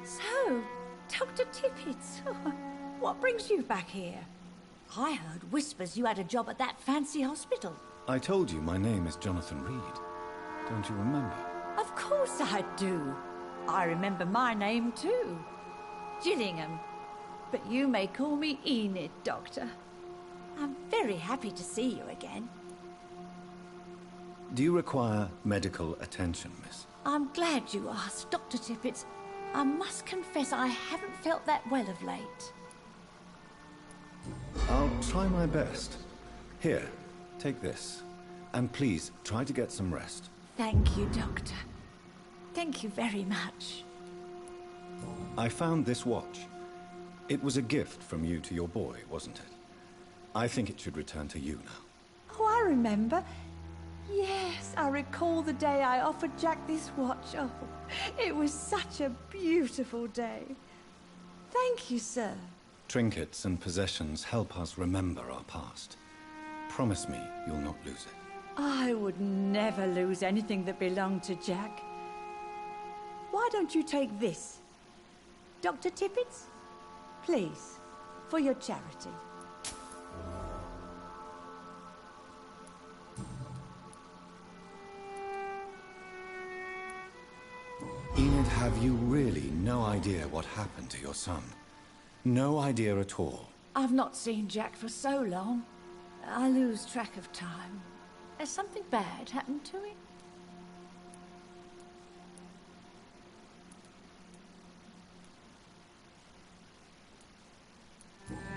So, Dr. Tippett, what brings you back here? I heard whispers you had a job at that fancy hospital. I told you my name is Jonathan Reed. Don't you remember? Of course I do. I remember my name too. Gillingham. But you may call me Enid, Doctor. I'm very happy to see you again. Do you require medical attention, miss? I'm glad you asked, Dr. Tippett. I must confess I haven't felt that well of late. I'll try my best. Here, take this. And please, try to get some rest. Thank you, Doctor. Thank you very much. I found this watch. It was a gift from you to your boy, wasn't it? I think it should return to you now. Oh, I remember. Yes, I recall the day I offered Jack this watch. Oh, it was such a beautiful day. Thank you, sir. Trinkets and possessions help us remember our past. Promise me you'll not lose it. I would never lose anything that belonged to Jack. Why don't you take this? Dr. Tippett? Please, for your charity. Enid, have you really no idea what happened to your son? No idea at all? I've not seen Jack for so long. I lose track of time. Has something bad happened to him?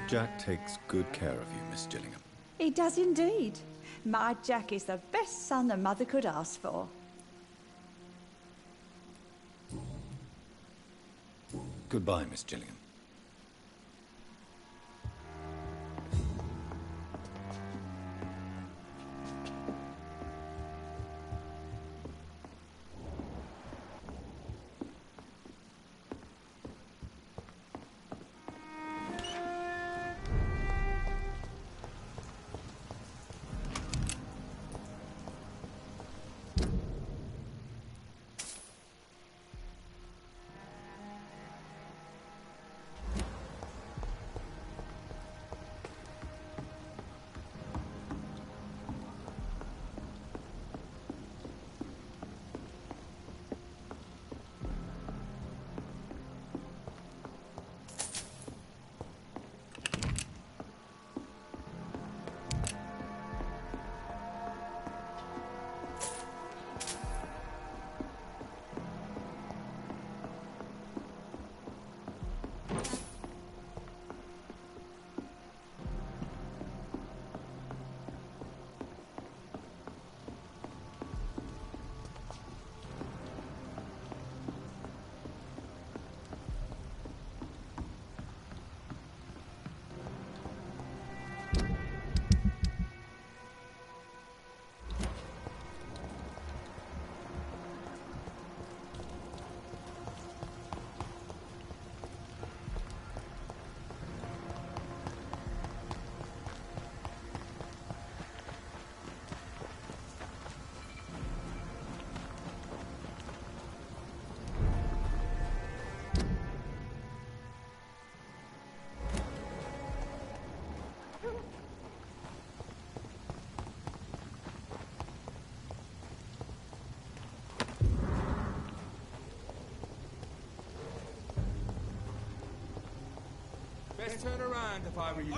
Jack takes good care of you, Miss Gillingham. He does indeed. My Jack is the best son a mother could ask for. Goodbye, Miss Gillingham. best turn around if I were you.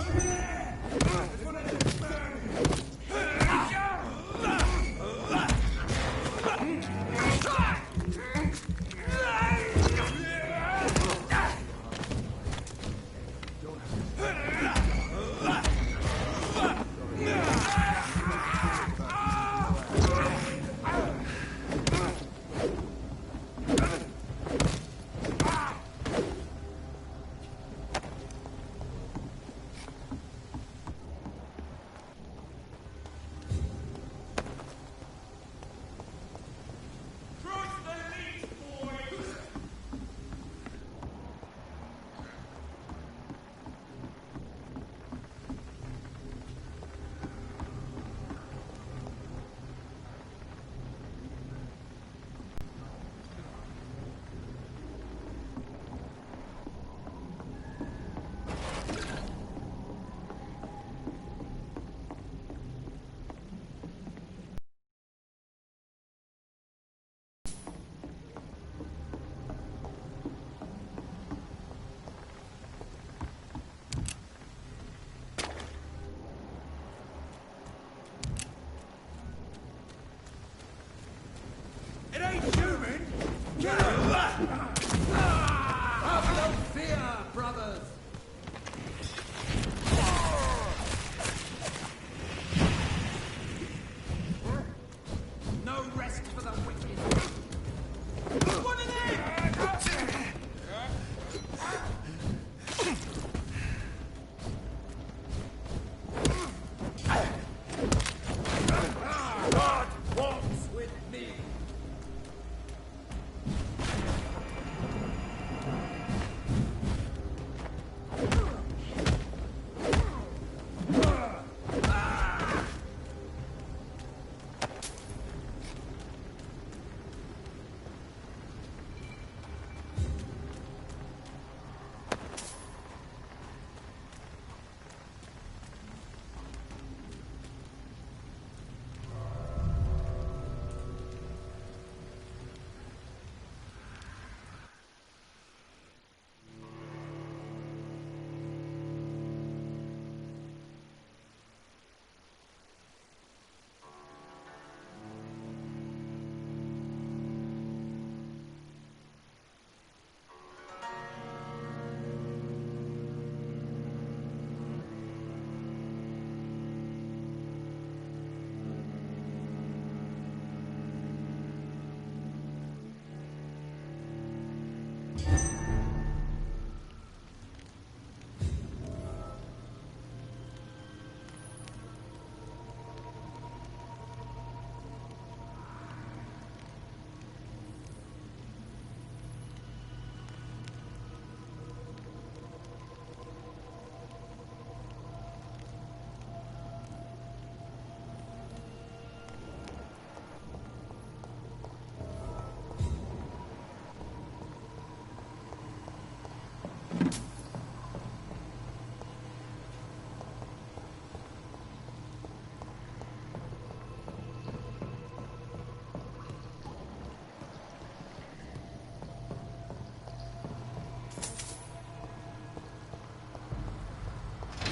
It ain't human! Get him! Have no fear, brothers! No rest for the wicked! One of them! God walks with me!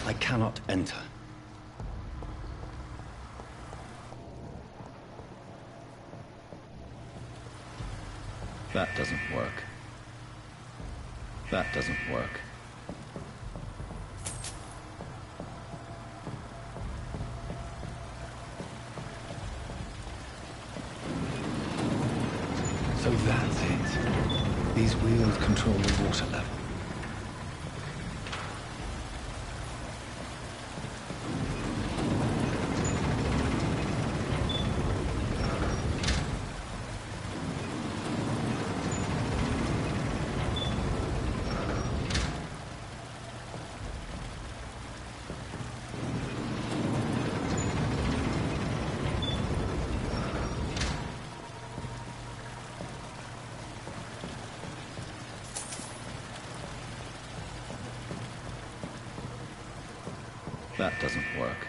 I cannot enter. That doesn't work. That doesn't work. So that's it. These wheels control the water level. That doesn't work.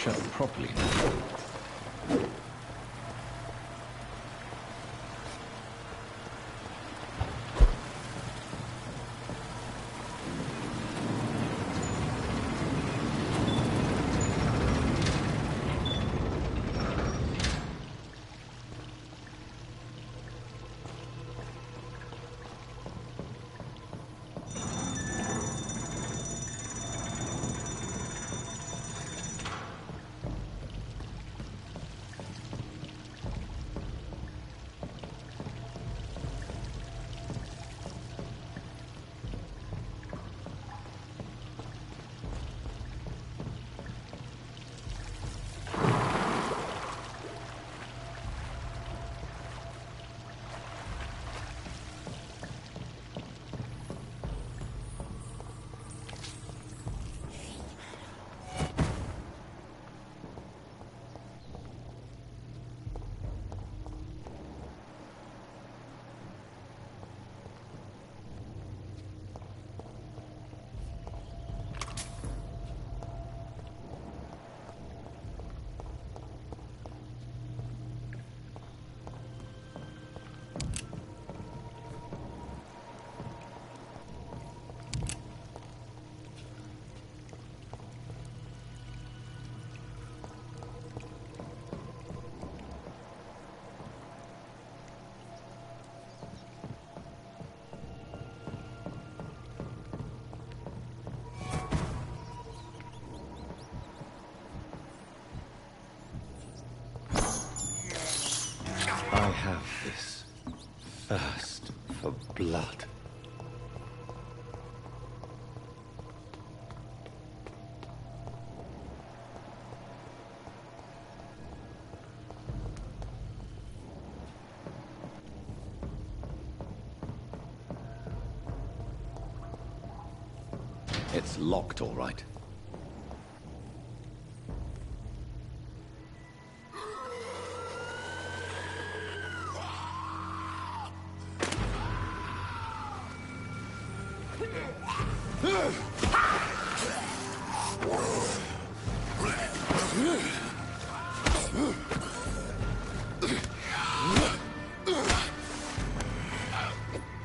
shut properly. I have this thirst for blood. It's locked, all right.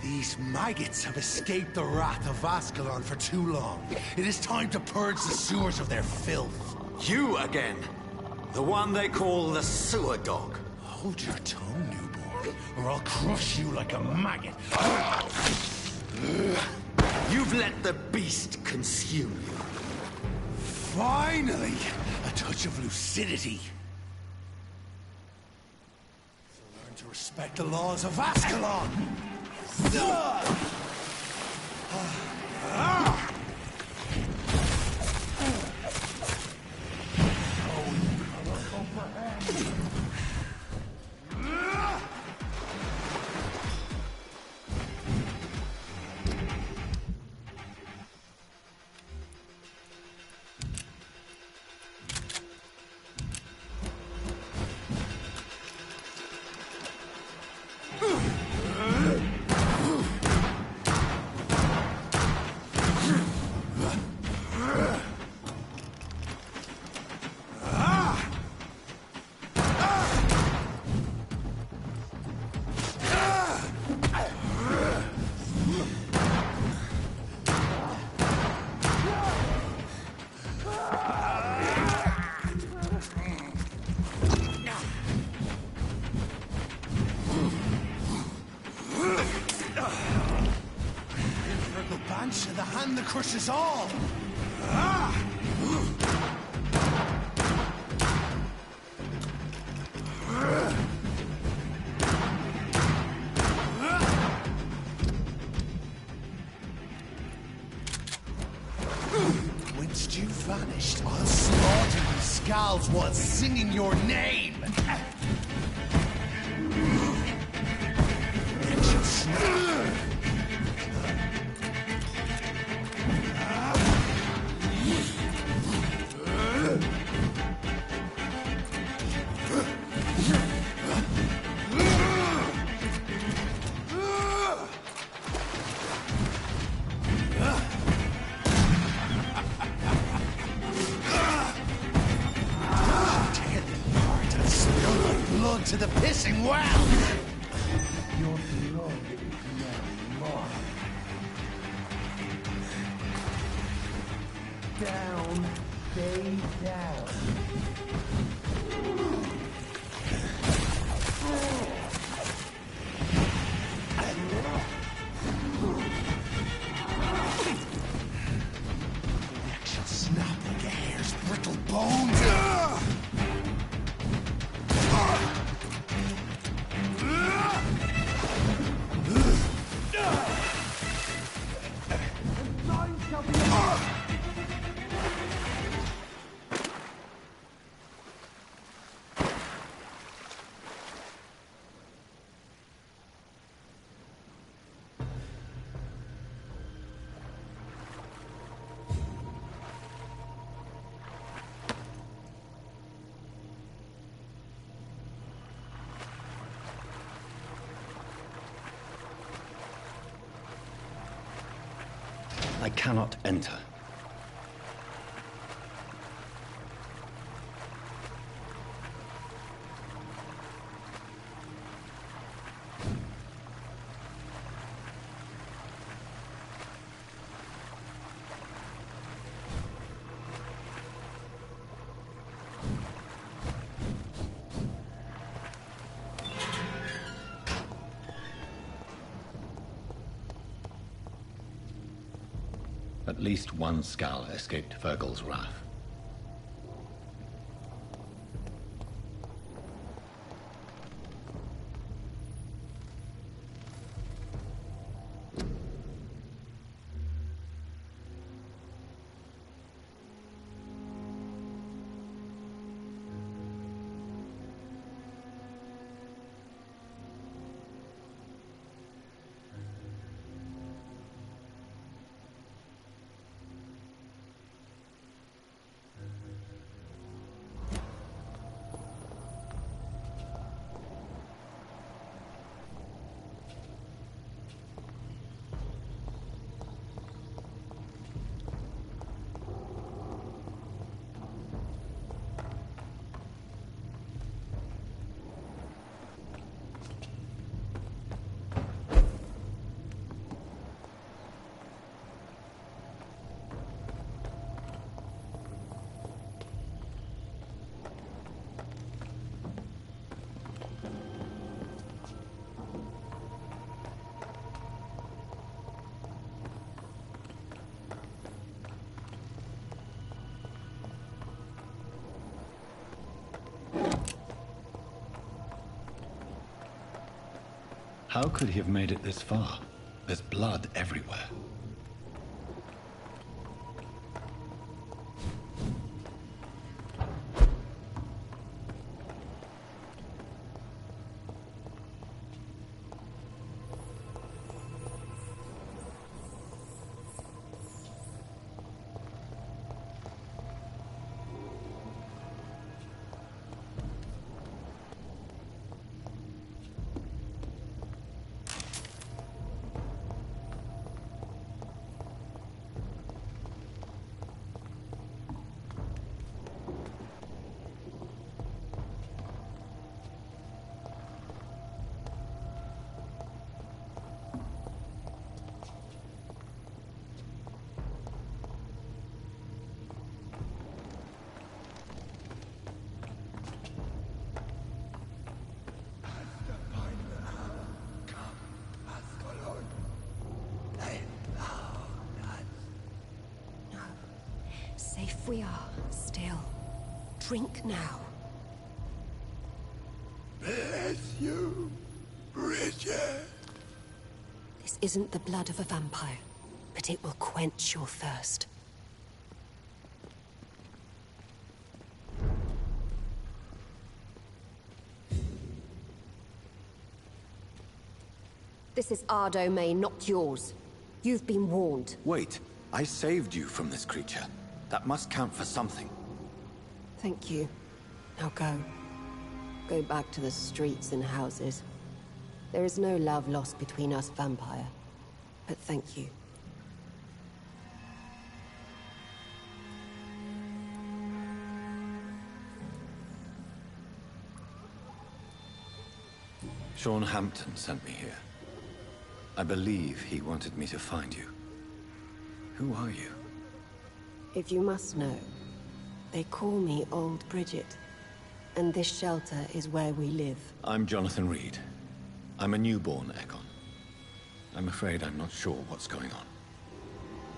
These maggots have escaped the wrath of Ascalon for too long. It is time to purge the sewers of their filth. You again. The one they call the sewer dog. Hold your tongue, newborn, or I'll crush you like a maggot. You've let the beast consume you. Finally! A touch of lucidity. So learn to respect the laws of Ascalon! The hand that crushes all! Once you vanished, I'll slaughter you skulls while singing your name! blood to the pissing well! Your blood is now mine. Down, stay down. Neck shall snap like a hare's brittle bones. I cannot enter. At least one Skull escaped Fergal's wrath. How could he have made it this far? There's blood everywhere. Safe we are, still. Drink now. Bless you, Bridget. This isn't the blood of a vampire, but it will quench your thirst. This is our domain, not yours. You've been warned. Wait, I saved you from this creature. That must count for something. Thank you. Now go. Go back to the streets and houses. There is no love lost between us, vampire. But thank you. Sean Hampton sent me here. I believe he wanted me to find you. Who are you? If you must know, they call me Old Bridget, and this shelter is where we live. I'm Jonathan Reed. I'm a newborn Ekon. I'm afraid I'm not sure what's going on.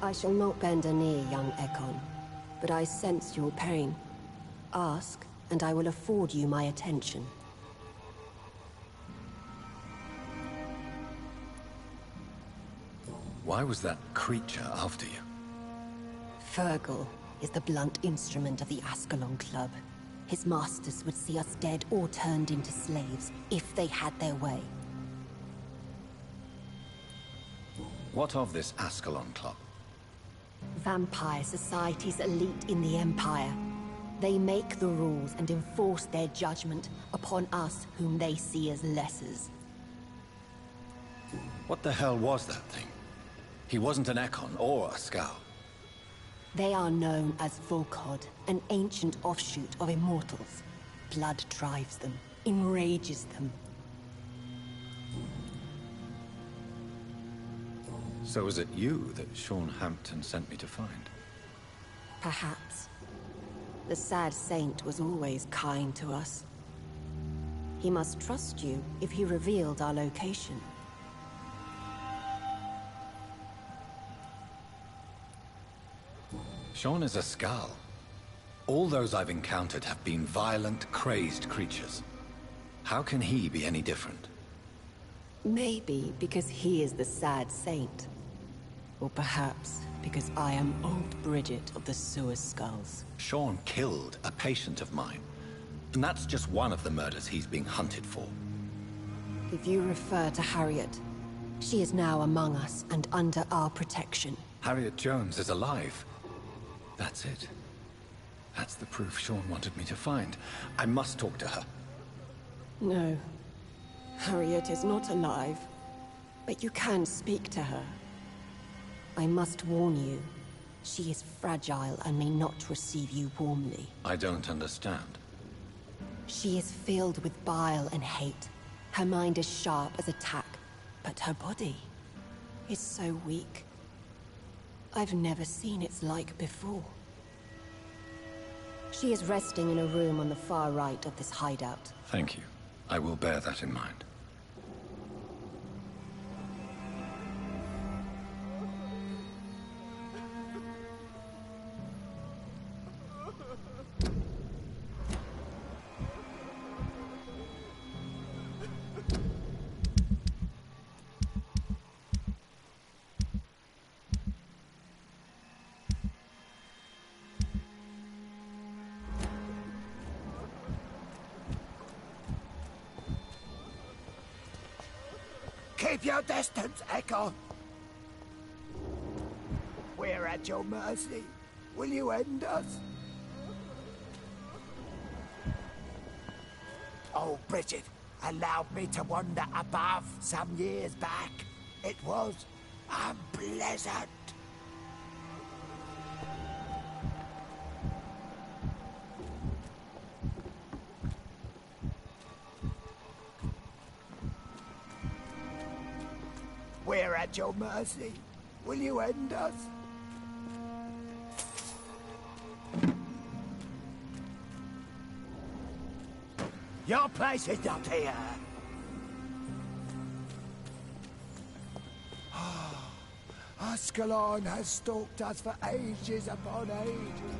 I shall not bend a knee, young Ekon, but I sense your pain. Ask, and I will afford you my attention. Why was that creature after you? Fergal is the blunt instrument of the Ascalon Club. His masters would see us dead or turned into slaves if they had their way. What of this Ascalon Club? Vampire society's elite in the Empire. They make the rules and enforce their judgment upon us whom they see as lessers. What the hell was that thing? He wasn't an Ekon or a Scout. They are known as Volkod, an ancient offshoot of Immortals. Blood drives them, enrages them. So is it you that Sean Hampton sent me to find? Perhaps. The sad saint was always kind to us. He must trust you if he revealed our location. Sean is a Skal. All those I've encountered have been violent, crazed creatures. How can he be any different? Maybe because he is the sad saint. Or perhaps because I am Old Bridget of the Sewer Skulls. Sean killed a patient of mine. And that's just one of the murders he's being hunted for. If you refer to Harriet, she is now among us and under our protection. Harriet Jones is alive. That's it. That's the proof Sean wanted me to find. I must talk to her. No. Harriet is not alive. But you can speak to her. I must warn you. She is fragile and may not receive you warmly. I don't understand. She is filled with bile and hate. Her mind is sharp as a tack, but her body is so weak. I've never seen its like before. She is resting in a room on the far right of this hideout. Thank you. I will bear that in mind. Keep your distance, Echo. We're at your mercy. Will you end us? Oh, Bridget allowed me to wander above some years back. It was unpleasant. We're at your mercy. Will you end us? Your place is not here. Ascalon has stalked us for ages upon ages.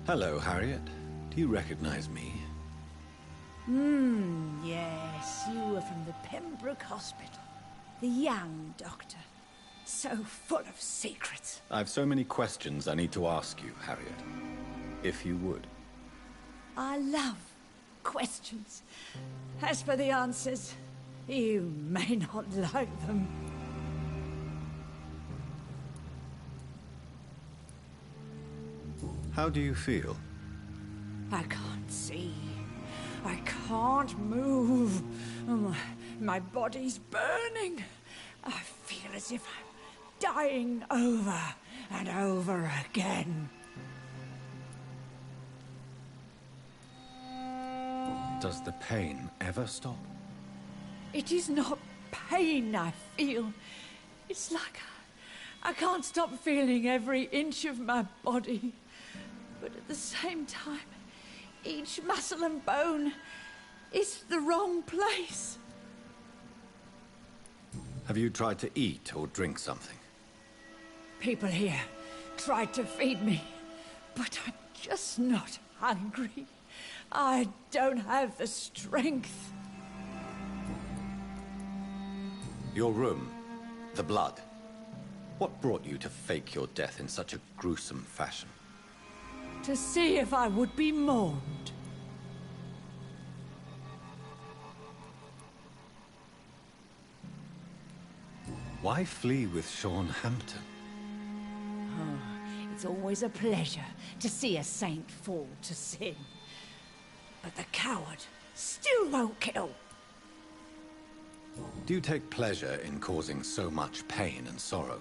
Hello, Harriet. Do you recognize me? Yes, you were from the Pembroke Hospital. The young doctor. So full of secrets. I've so many questions I need to ask you, Harriet. If you would. I love questions. As for the answers, you may not like them. How do you feel? I can't see. I can't move. My body's burning. I feel as if I'm dying over and over again. Does the pain ever stop? It is not pain I feel. It's like I can't stop feeling every inch of my body. But at the same time, each muscle and bone is the wrong place. Have you tried to eat or drink something? People here tried to feed me, but I'm just not hungry. I don't have the strength. Your room, the blood. What brought you to fake your death in such a gruesome fashion? To see if I would be mourned. Why flee with Sean Hampton? Oh, it's always a pleasure to see a saint fall to sin. But the coward still won't kill. Do you take pleasure in causing so much pain and sorrow?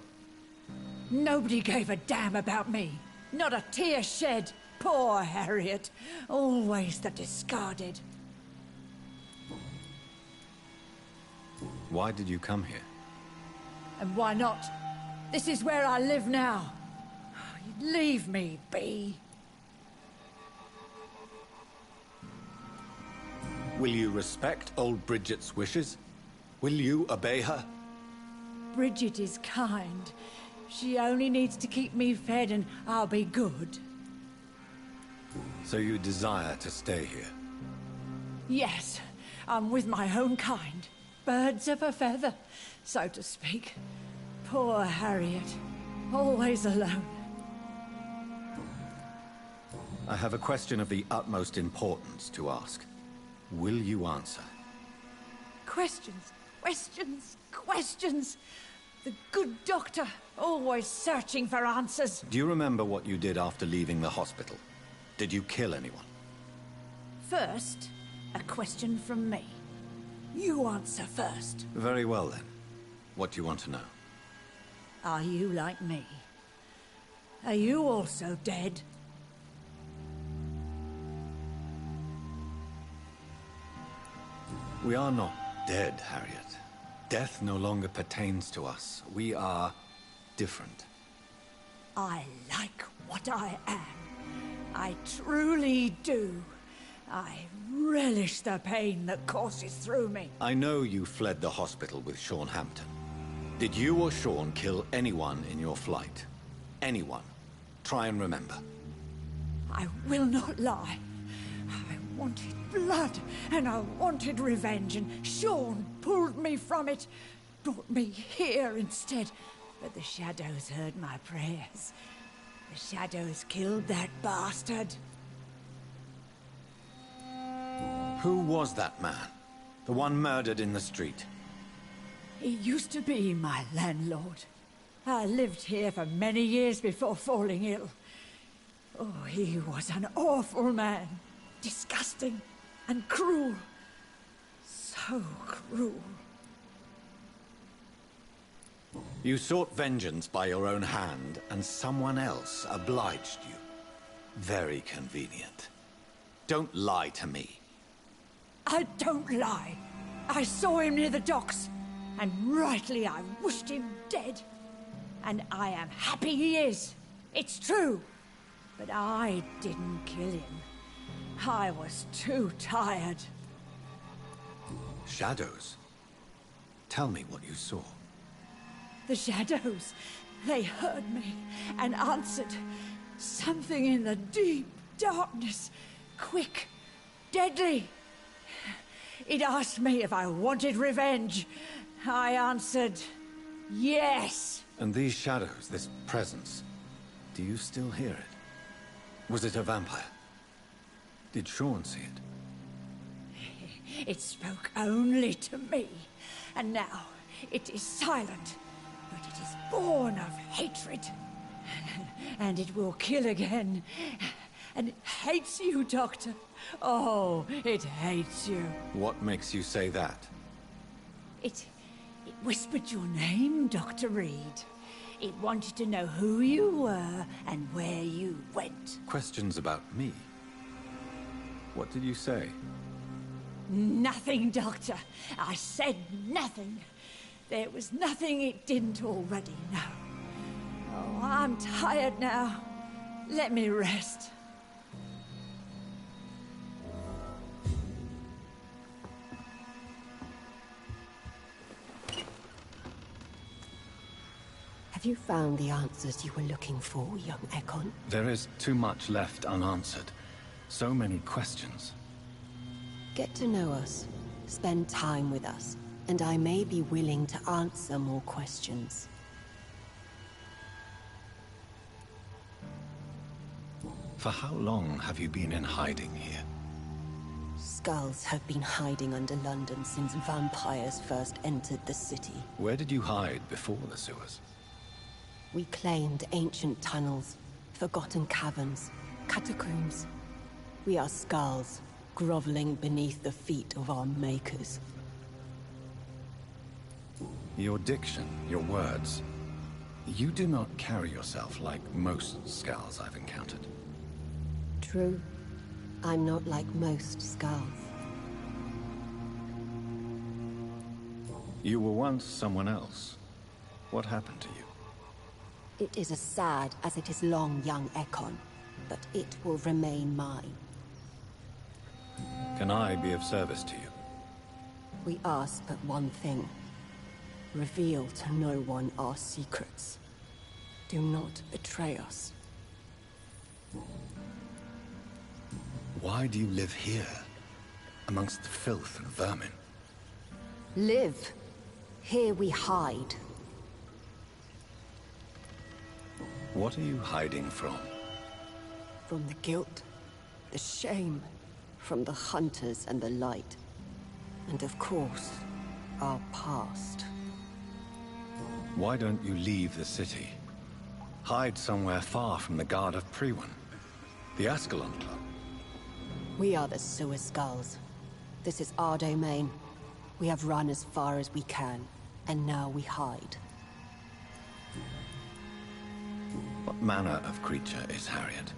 Nobody gave a damn about me. Not a tear shed. Poor Harriet. Always the discarded. Why did you come here? And why not? This is where I live now. Leave me be. Will you respect old Bridget's wishes? Will you obey her? Bridget is kind. She only needs to keep me fed and I'll be good. So you desire to stay here? Yes, I'm with my own kind. Birds of a feather, so to speak. Poor Harriet, always alone. I have a question of the utmost importance to ask. Will you answer? Questions, questions, questions. The good doctor, always searching for answers. Do you remember what you did after leaving the hospital? Did you kill anyone? First, a question from me. You answer first. Very well then. What do you want to know? Are you like me? Are you also dead? We are not dead, Harriet. Death no longer pertains to us. We are different. I like what I am. I truly do. I relish the pain that courses through me. I know you fled the hospital with Sean Hampton. Did you or Sean kill anyone in your flight? Anyone? Try and remember. I will not lie. I wanted blood, and I wanted revenge, and Sean pulled me from it, brought me here instead. But the shadows heard my prayers. The shadows killed that bastard. Who was that man? The one murdered in the street? He used to be my landlord. I lived here for many years before falling ill. Oh, he was an awful man. Disgusting and cruel. So cruel. You sought vengeance by your own hand, and someone else obliged you. Very convenient. Don't lie to me. I don't lie. I saw him near the docks, and rightly I wished him dead. And I am happy he is. It's true. But I didn't kill him. I was too tired. Shadows? Tell me what you saw. The shadows, they heard me and answered. Something in the deep darkness. Quick, deadly. It asked me if I wanted revenge. I answered, yes. And these shadows, this presence, do you still hear it? Was it a vampire? Did Sean see it? It spoke only to me, and now it is silent, but it is born of hatred. And it will kill again. And it hates you, Doctor. Oh, it hates you. What makes you say that? It whispered your name, Dr. Reed. It wanted to know who you were and where you went. Questions about me? What did you say? Nothing, Doctor. I said nothing. There was nothing it didn't already know. Oh, I'm tired now. Let me rest. Have you found the answers you were looking for, young Ekon? There is too much left unanswered. So many questions. Get to know us, spend time with us, and I may be willing to answer more questions. For how long have you been in hiding here? Skulls have been hiding under London since vampires first entered the city. Where did you hide before the sewers? We claimed ancient tunnels, forgotten caverns, catacombs. We are skulls, groveling beneath the feet of our makers. Your diction, your words. You do not carry yourself like most skulls I've encountered. True. I'm not like most skulls. You were once someone else. What happened to you? It is as sad as it is long, young Ekon, but it will remain mine. Can I be of service to you? We ask but one thing. Reveal to no one our secrets. Do not betray us. Why do you live here, amongst the filth and vermin? Live. Here we hide. What are you hiding from? From the guilt, the shame, from the hunters and the light. And of course, our past. Why don't you leave the city? Hide somewhere far from the guard of Prewin, the Ascalon Club. We are the Sewer Skulls. This is our domain. We have run as far as we can, and now we hide. What manner of creature is Harriet?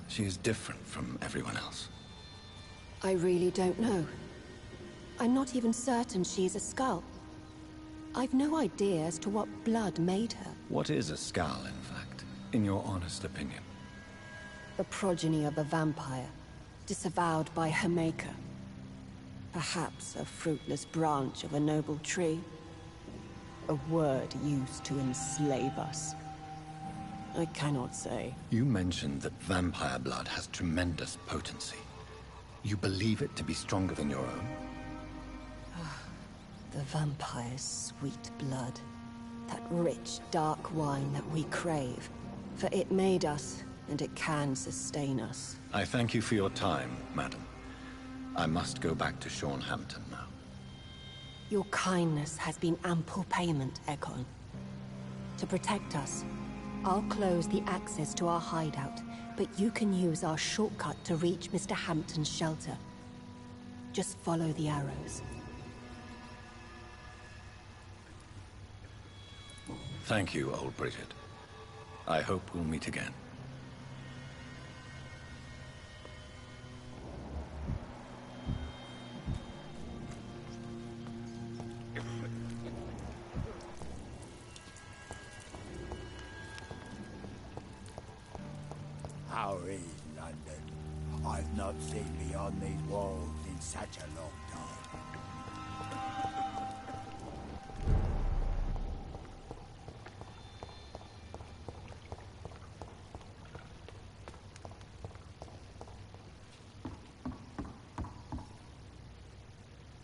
She is different from everyone else. I really don't know. I'm not even certain she is a skull. I've no idea as to what blood made her. What is a skull, in fact, in your honest opinion? The progeny of a vampire, disavowed by her maker. Perhaps a fruitless branch of a noble tree. A word used to enslave us. I cannot say. You mentioned that vampire blood has tremendous potency. You believe it to be stronger than your own? The vampire's sweet blood. That rich, dark wine that we crave. For it made us, and it can sustain us. I thank you for your time, madam. I must go back to Hampton now. Your kindness has been ample payment, Ekon. To protect us, I'll close the access to our hideout, but you can use our shortcut to reach Mr. Hampton's shelter. Just follow the arrows. Thank you, old Bridget. I hope we'll meet again. How is London? I've not seen beyond these walls in such a long time.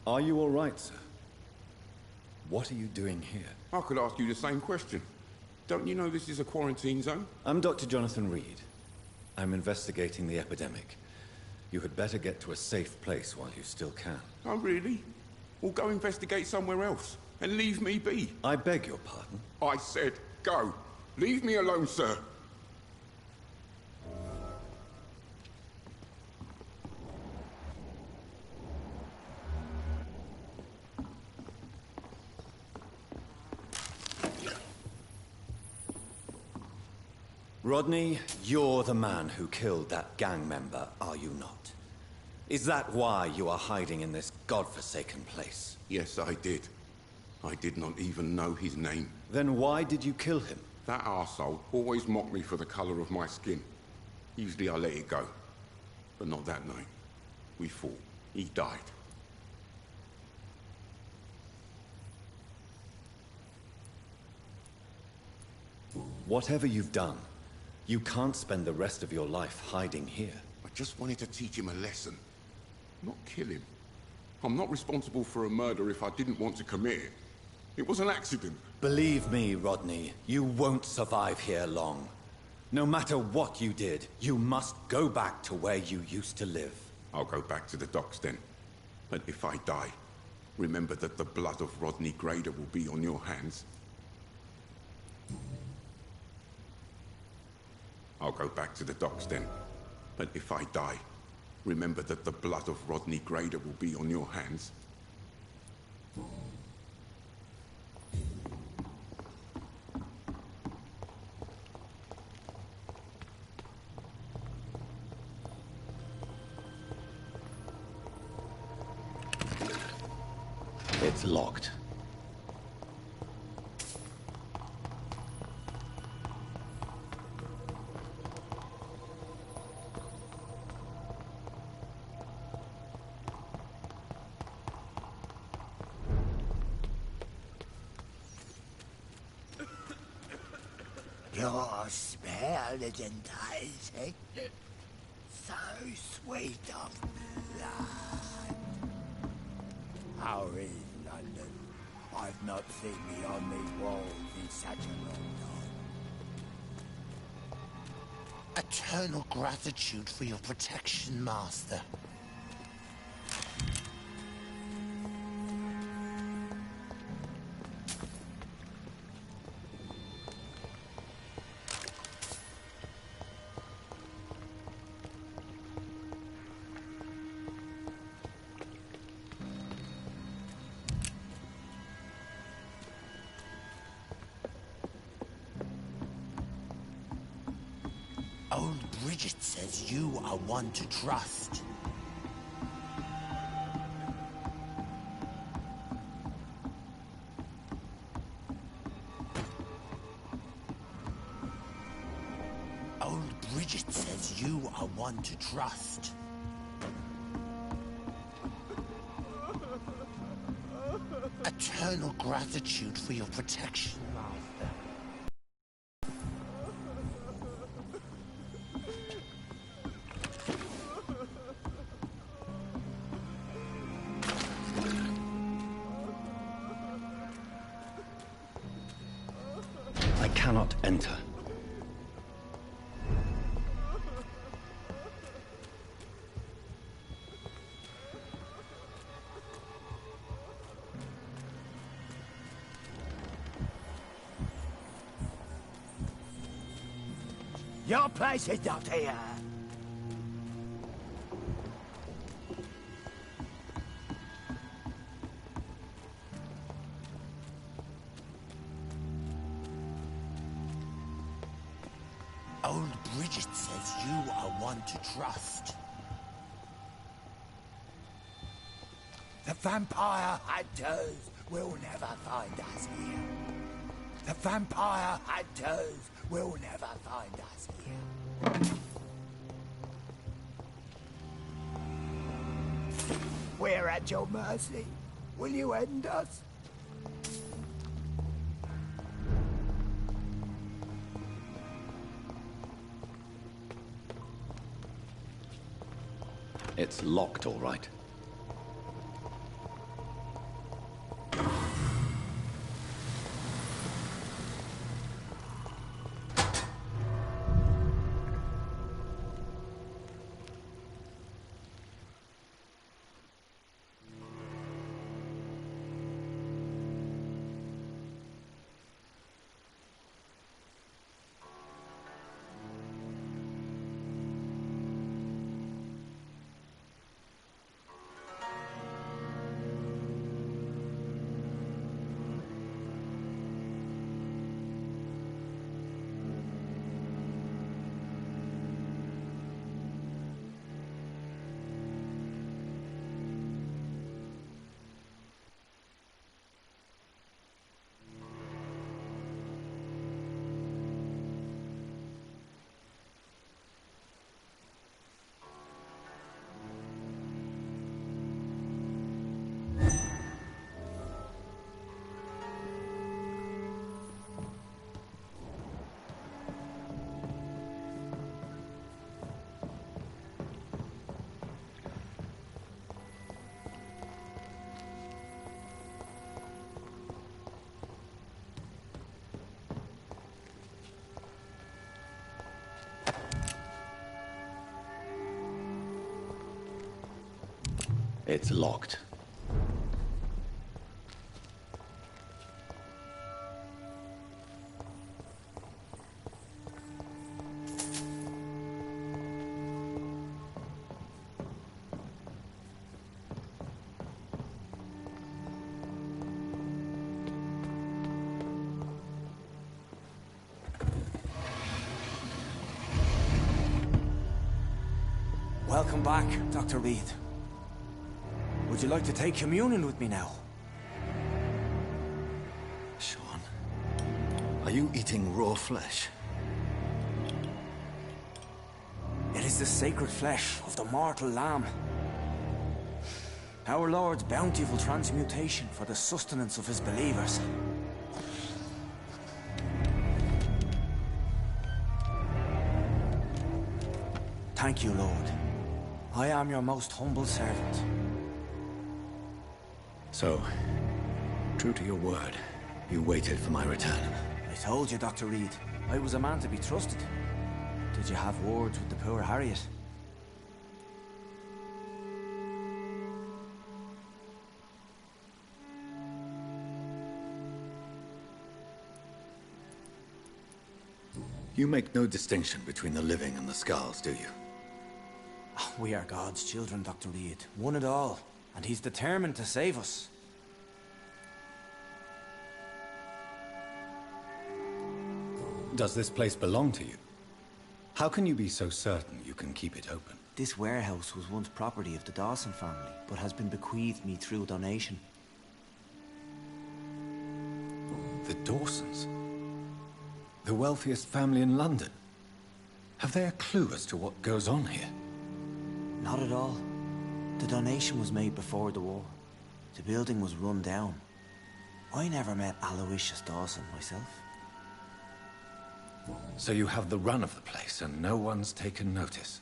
Are you all right, sir? What are you doing here? I could ask you the same question. Don't you know this is a quarantine zone? I'm Dr. Jonathan Reed. I'm investigating the epidemic. You had better get to a safe place while you still can. Oh, really? Or go investigate somewhere else and leave me be? I beg your pardon? I said go. Leave me alone, sir. Rodney, you're the man who killed that gang member, are you not? Is that why you are hiding in this godforsaken place? Yes, I did. I did not even know his name. Then why did you kill him? That arsehole always mocked me for the colour of my skin. Usually I let it go. But not that night. We fought. He died. Whatever you've done, you can't spend the rest of your life hiding here. I just wanted to teach him a lesson. Not kill him. I'm not responsible for a murder if I didn't want to commit it. It was an accident. Believe me, Rodney, you won't survive here long. No matter what you did, you must go back to where you used to live. I'll go back to the docks then. But if I die, remember that the blood of Rodney Grader will be on your hands. I'll go back to the docks then. But if I die, remember that the blood of Rodney Grader will be on your hands. It's locked. Your spare little Daisy, so sweet of blood. How is London? I've not seen beyond these walls in such a long time. Eternal gratitude for your protection, Master. Old Bridget says you are one to trust. Old Bridget says you are one to trust. Eternal gratitude for your protection, Master. I cannot enter. Your place is not here. Old Bridget says you are one to trust. The vampire hunters will never find us here. The vampire hunters will never find us here. We're at your mercy. Will you end us? It's locked, all right. It's locked. Welcome back, Dr. Reed. Would you like to take communion with me now? Sean, are you eating raw flesh? It is the sacred flesh of the mortal lamb. Our Lord's bountiful transmutation for the sustenance of his believers. Thank you, Lord. I am your most humble servant. So, true to your word, you waited for my return. I told you, Dr. Reed, I was a man to be trusted. Did you have words with the poor Harriet? You make no distinction between the living and the Skulls, do you? We are God's children, Dr. Reed. One and all. And he's determined to save us. Does this place belong to you? How can you be so certain you can keep it open? This warehouse was once property of the Dawson family, but has been bequeathed me through donation. The Dawsons? The wealthiest family in London? Have they a clue as to what goes on here? Not at all. The donation was made before the war. The building was run down. I never met Aloysius Dawson myself. So you have the run of the place and no one's taken notice?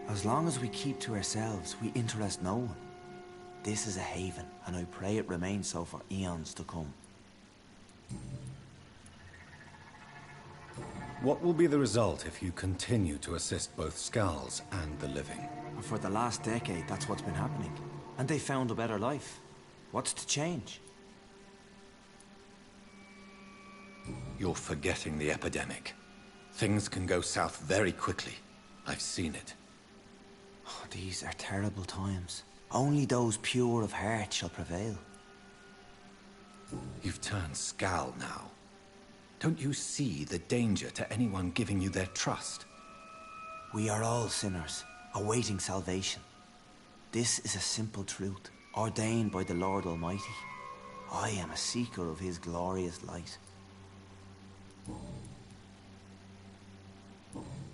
As long as we keep to ourselves, we interest no one. This is a haven, and I pray it remains so for eons to come. What will be the result if you continue to assist both Skulls and the living? For the last decade, that's what's been happening. And they found a better life. What's to change? You're forgetting the epidemic. Things can go south very quickly. I've seen it. Oh, these are terrible times. Only those pure of heart shall prevail. You've turned Skull now. Don't you see the danger to anyone giving you their trust? We are all sinners, awaiting salvation. This is a simple truth, ordained by the Lord Almighty. I am a seeker of his glorious light.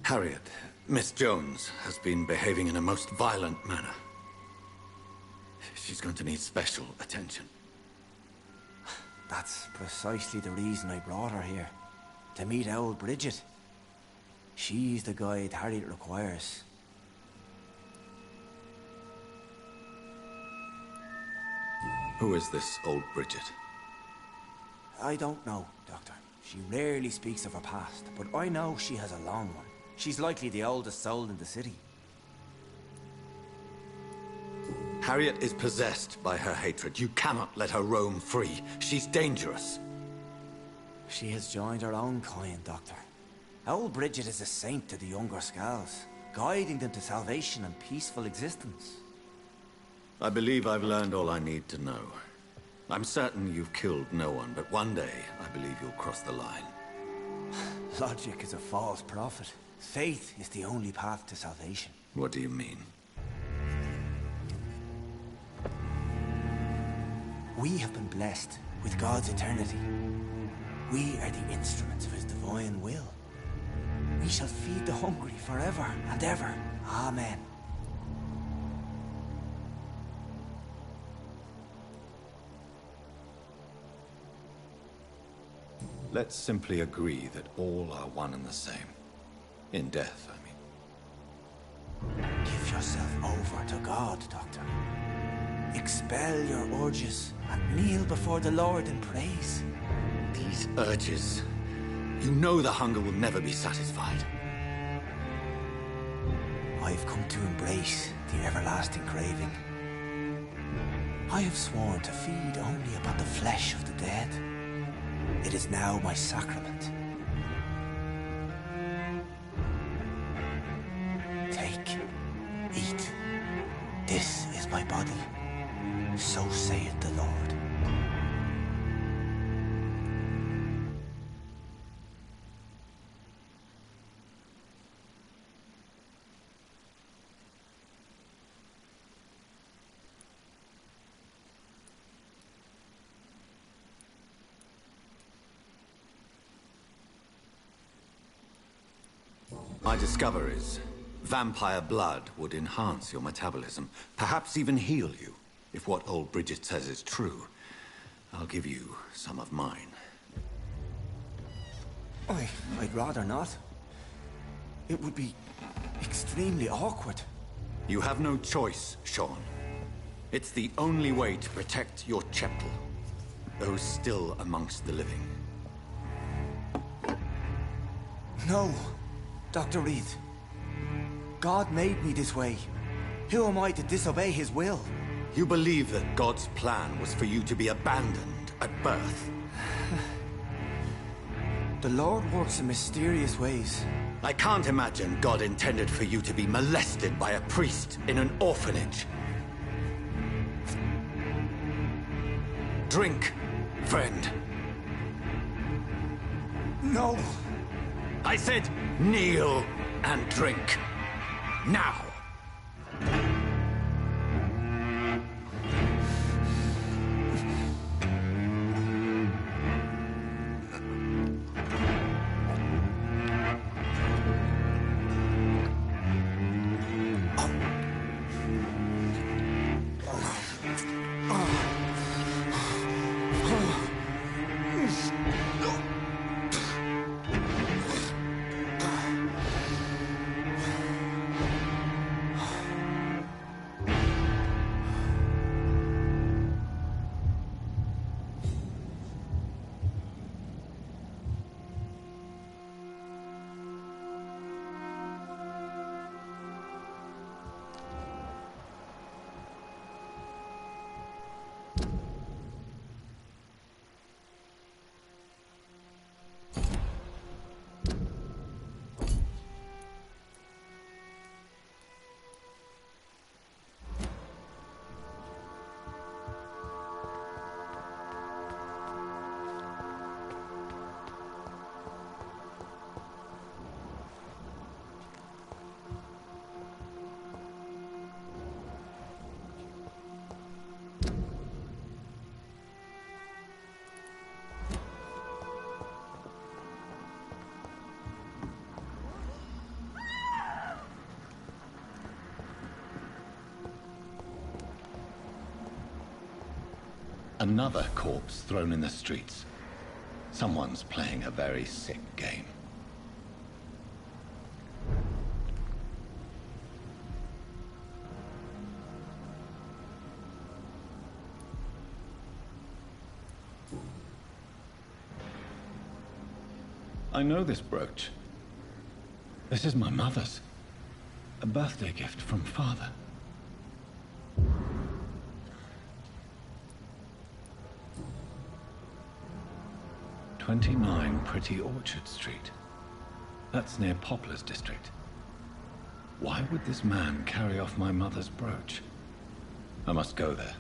Harriet, Miss Jones, has been behaving in a most violent manner. She's going to need special attention. That's precisely the reason I brought her here. To meet old Bridget. She's the guide Harriet requires. Who is this old Bridget? I don't know, Doctor. She rarely speaks of her past, but I know she has a long one. She's likely the oldest soul in the city. Harriet is possessed by her hatred. You cannot let her roam free. She's dangerous. She has joined her own kind, Doctor. Old Bridget is a saint to the younger Skulls, guiding them to salvation and peaceful existence. I believe I've learned all I need to know. I'm certain you've killed no one, but one day I believe you'll cross the line. Logic is a false prophet. Faith is the only path to salvation. What do you mean? We have been blessed with God's eternity. We are the instruments of his divine will. We shall feed the hungry forever and ever. Amen. Let's simply agree that all are one and the same. In death, I mean. Give yourself over to God, Doctor. Expel your urges and kneel before the Lord in praise. These urges. You know the hunger will never be satisfied. I've come to embrace the everlasting craving. I have sworn to feed only upon the flesh of the dead. It is now my sacrament. Take, eat. This is my body. So saith the Lord. My discoveries. Vampire blood would enhance your metabolism, perhaps even heal you. If what old Bridget says is true, I'll give you some of mine. I'd rather not. It would be extremely awkward. You have no choice, Sean. It's the only way to protect your cheptel, those still amongst the living. No, Dr. Reed. God made me this way. Who am I to disobey his will? You believe that God's plan was for you to be abandoned at birth? The Lord works in mysterious ways. I can't imagine God intended for you to be molested by a priest in an orphanage. Drink, friend. No. I said kneel and drink. Now. Another corpse thrown in the streets. Someone's playing a very sick game. I know this brooch. This is my mother's. A birthday gift from father. 29 Pretty Orchard Street. That's near Poplar's district. Why would this man carry off my mother's brooch? I must go there.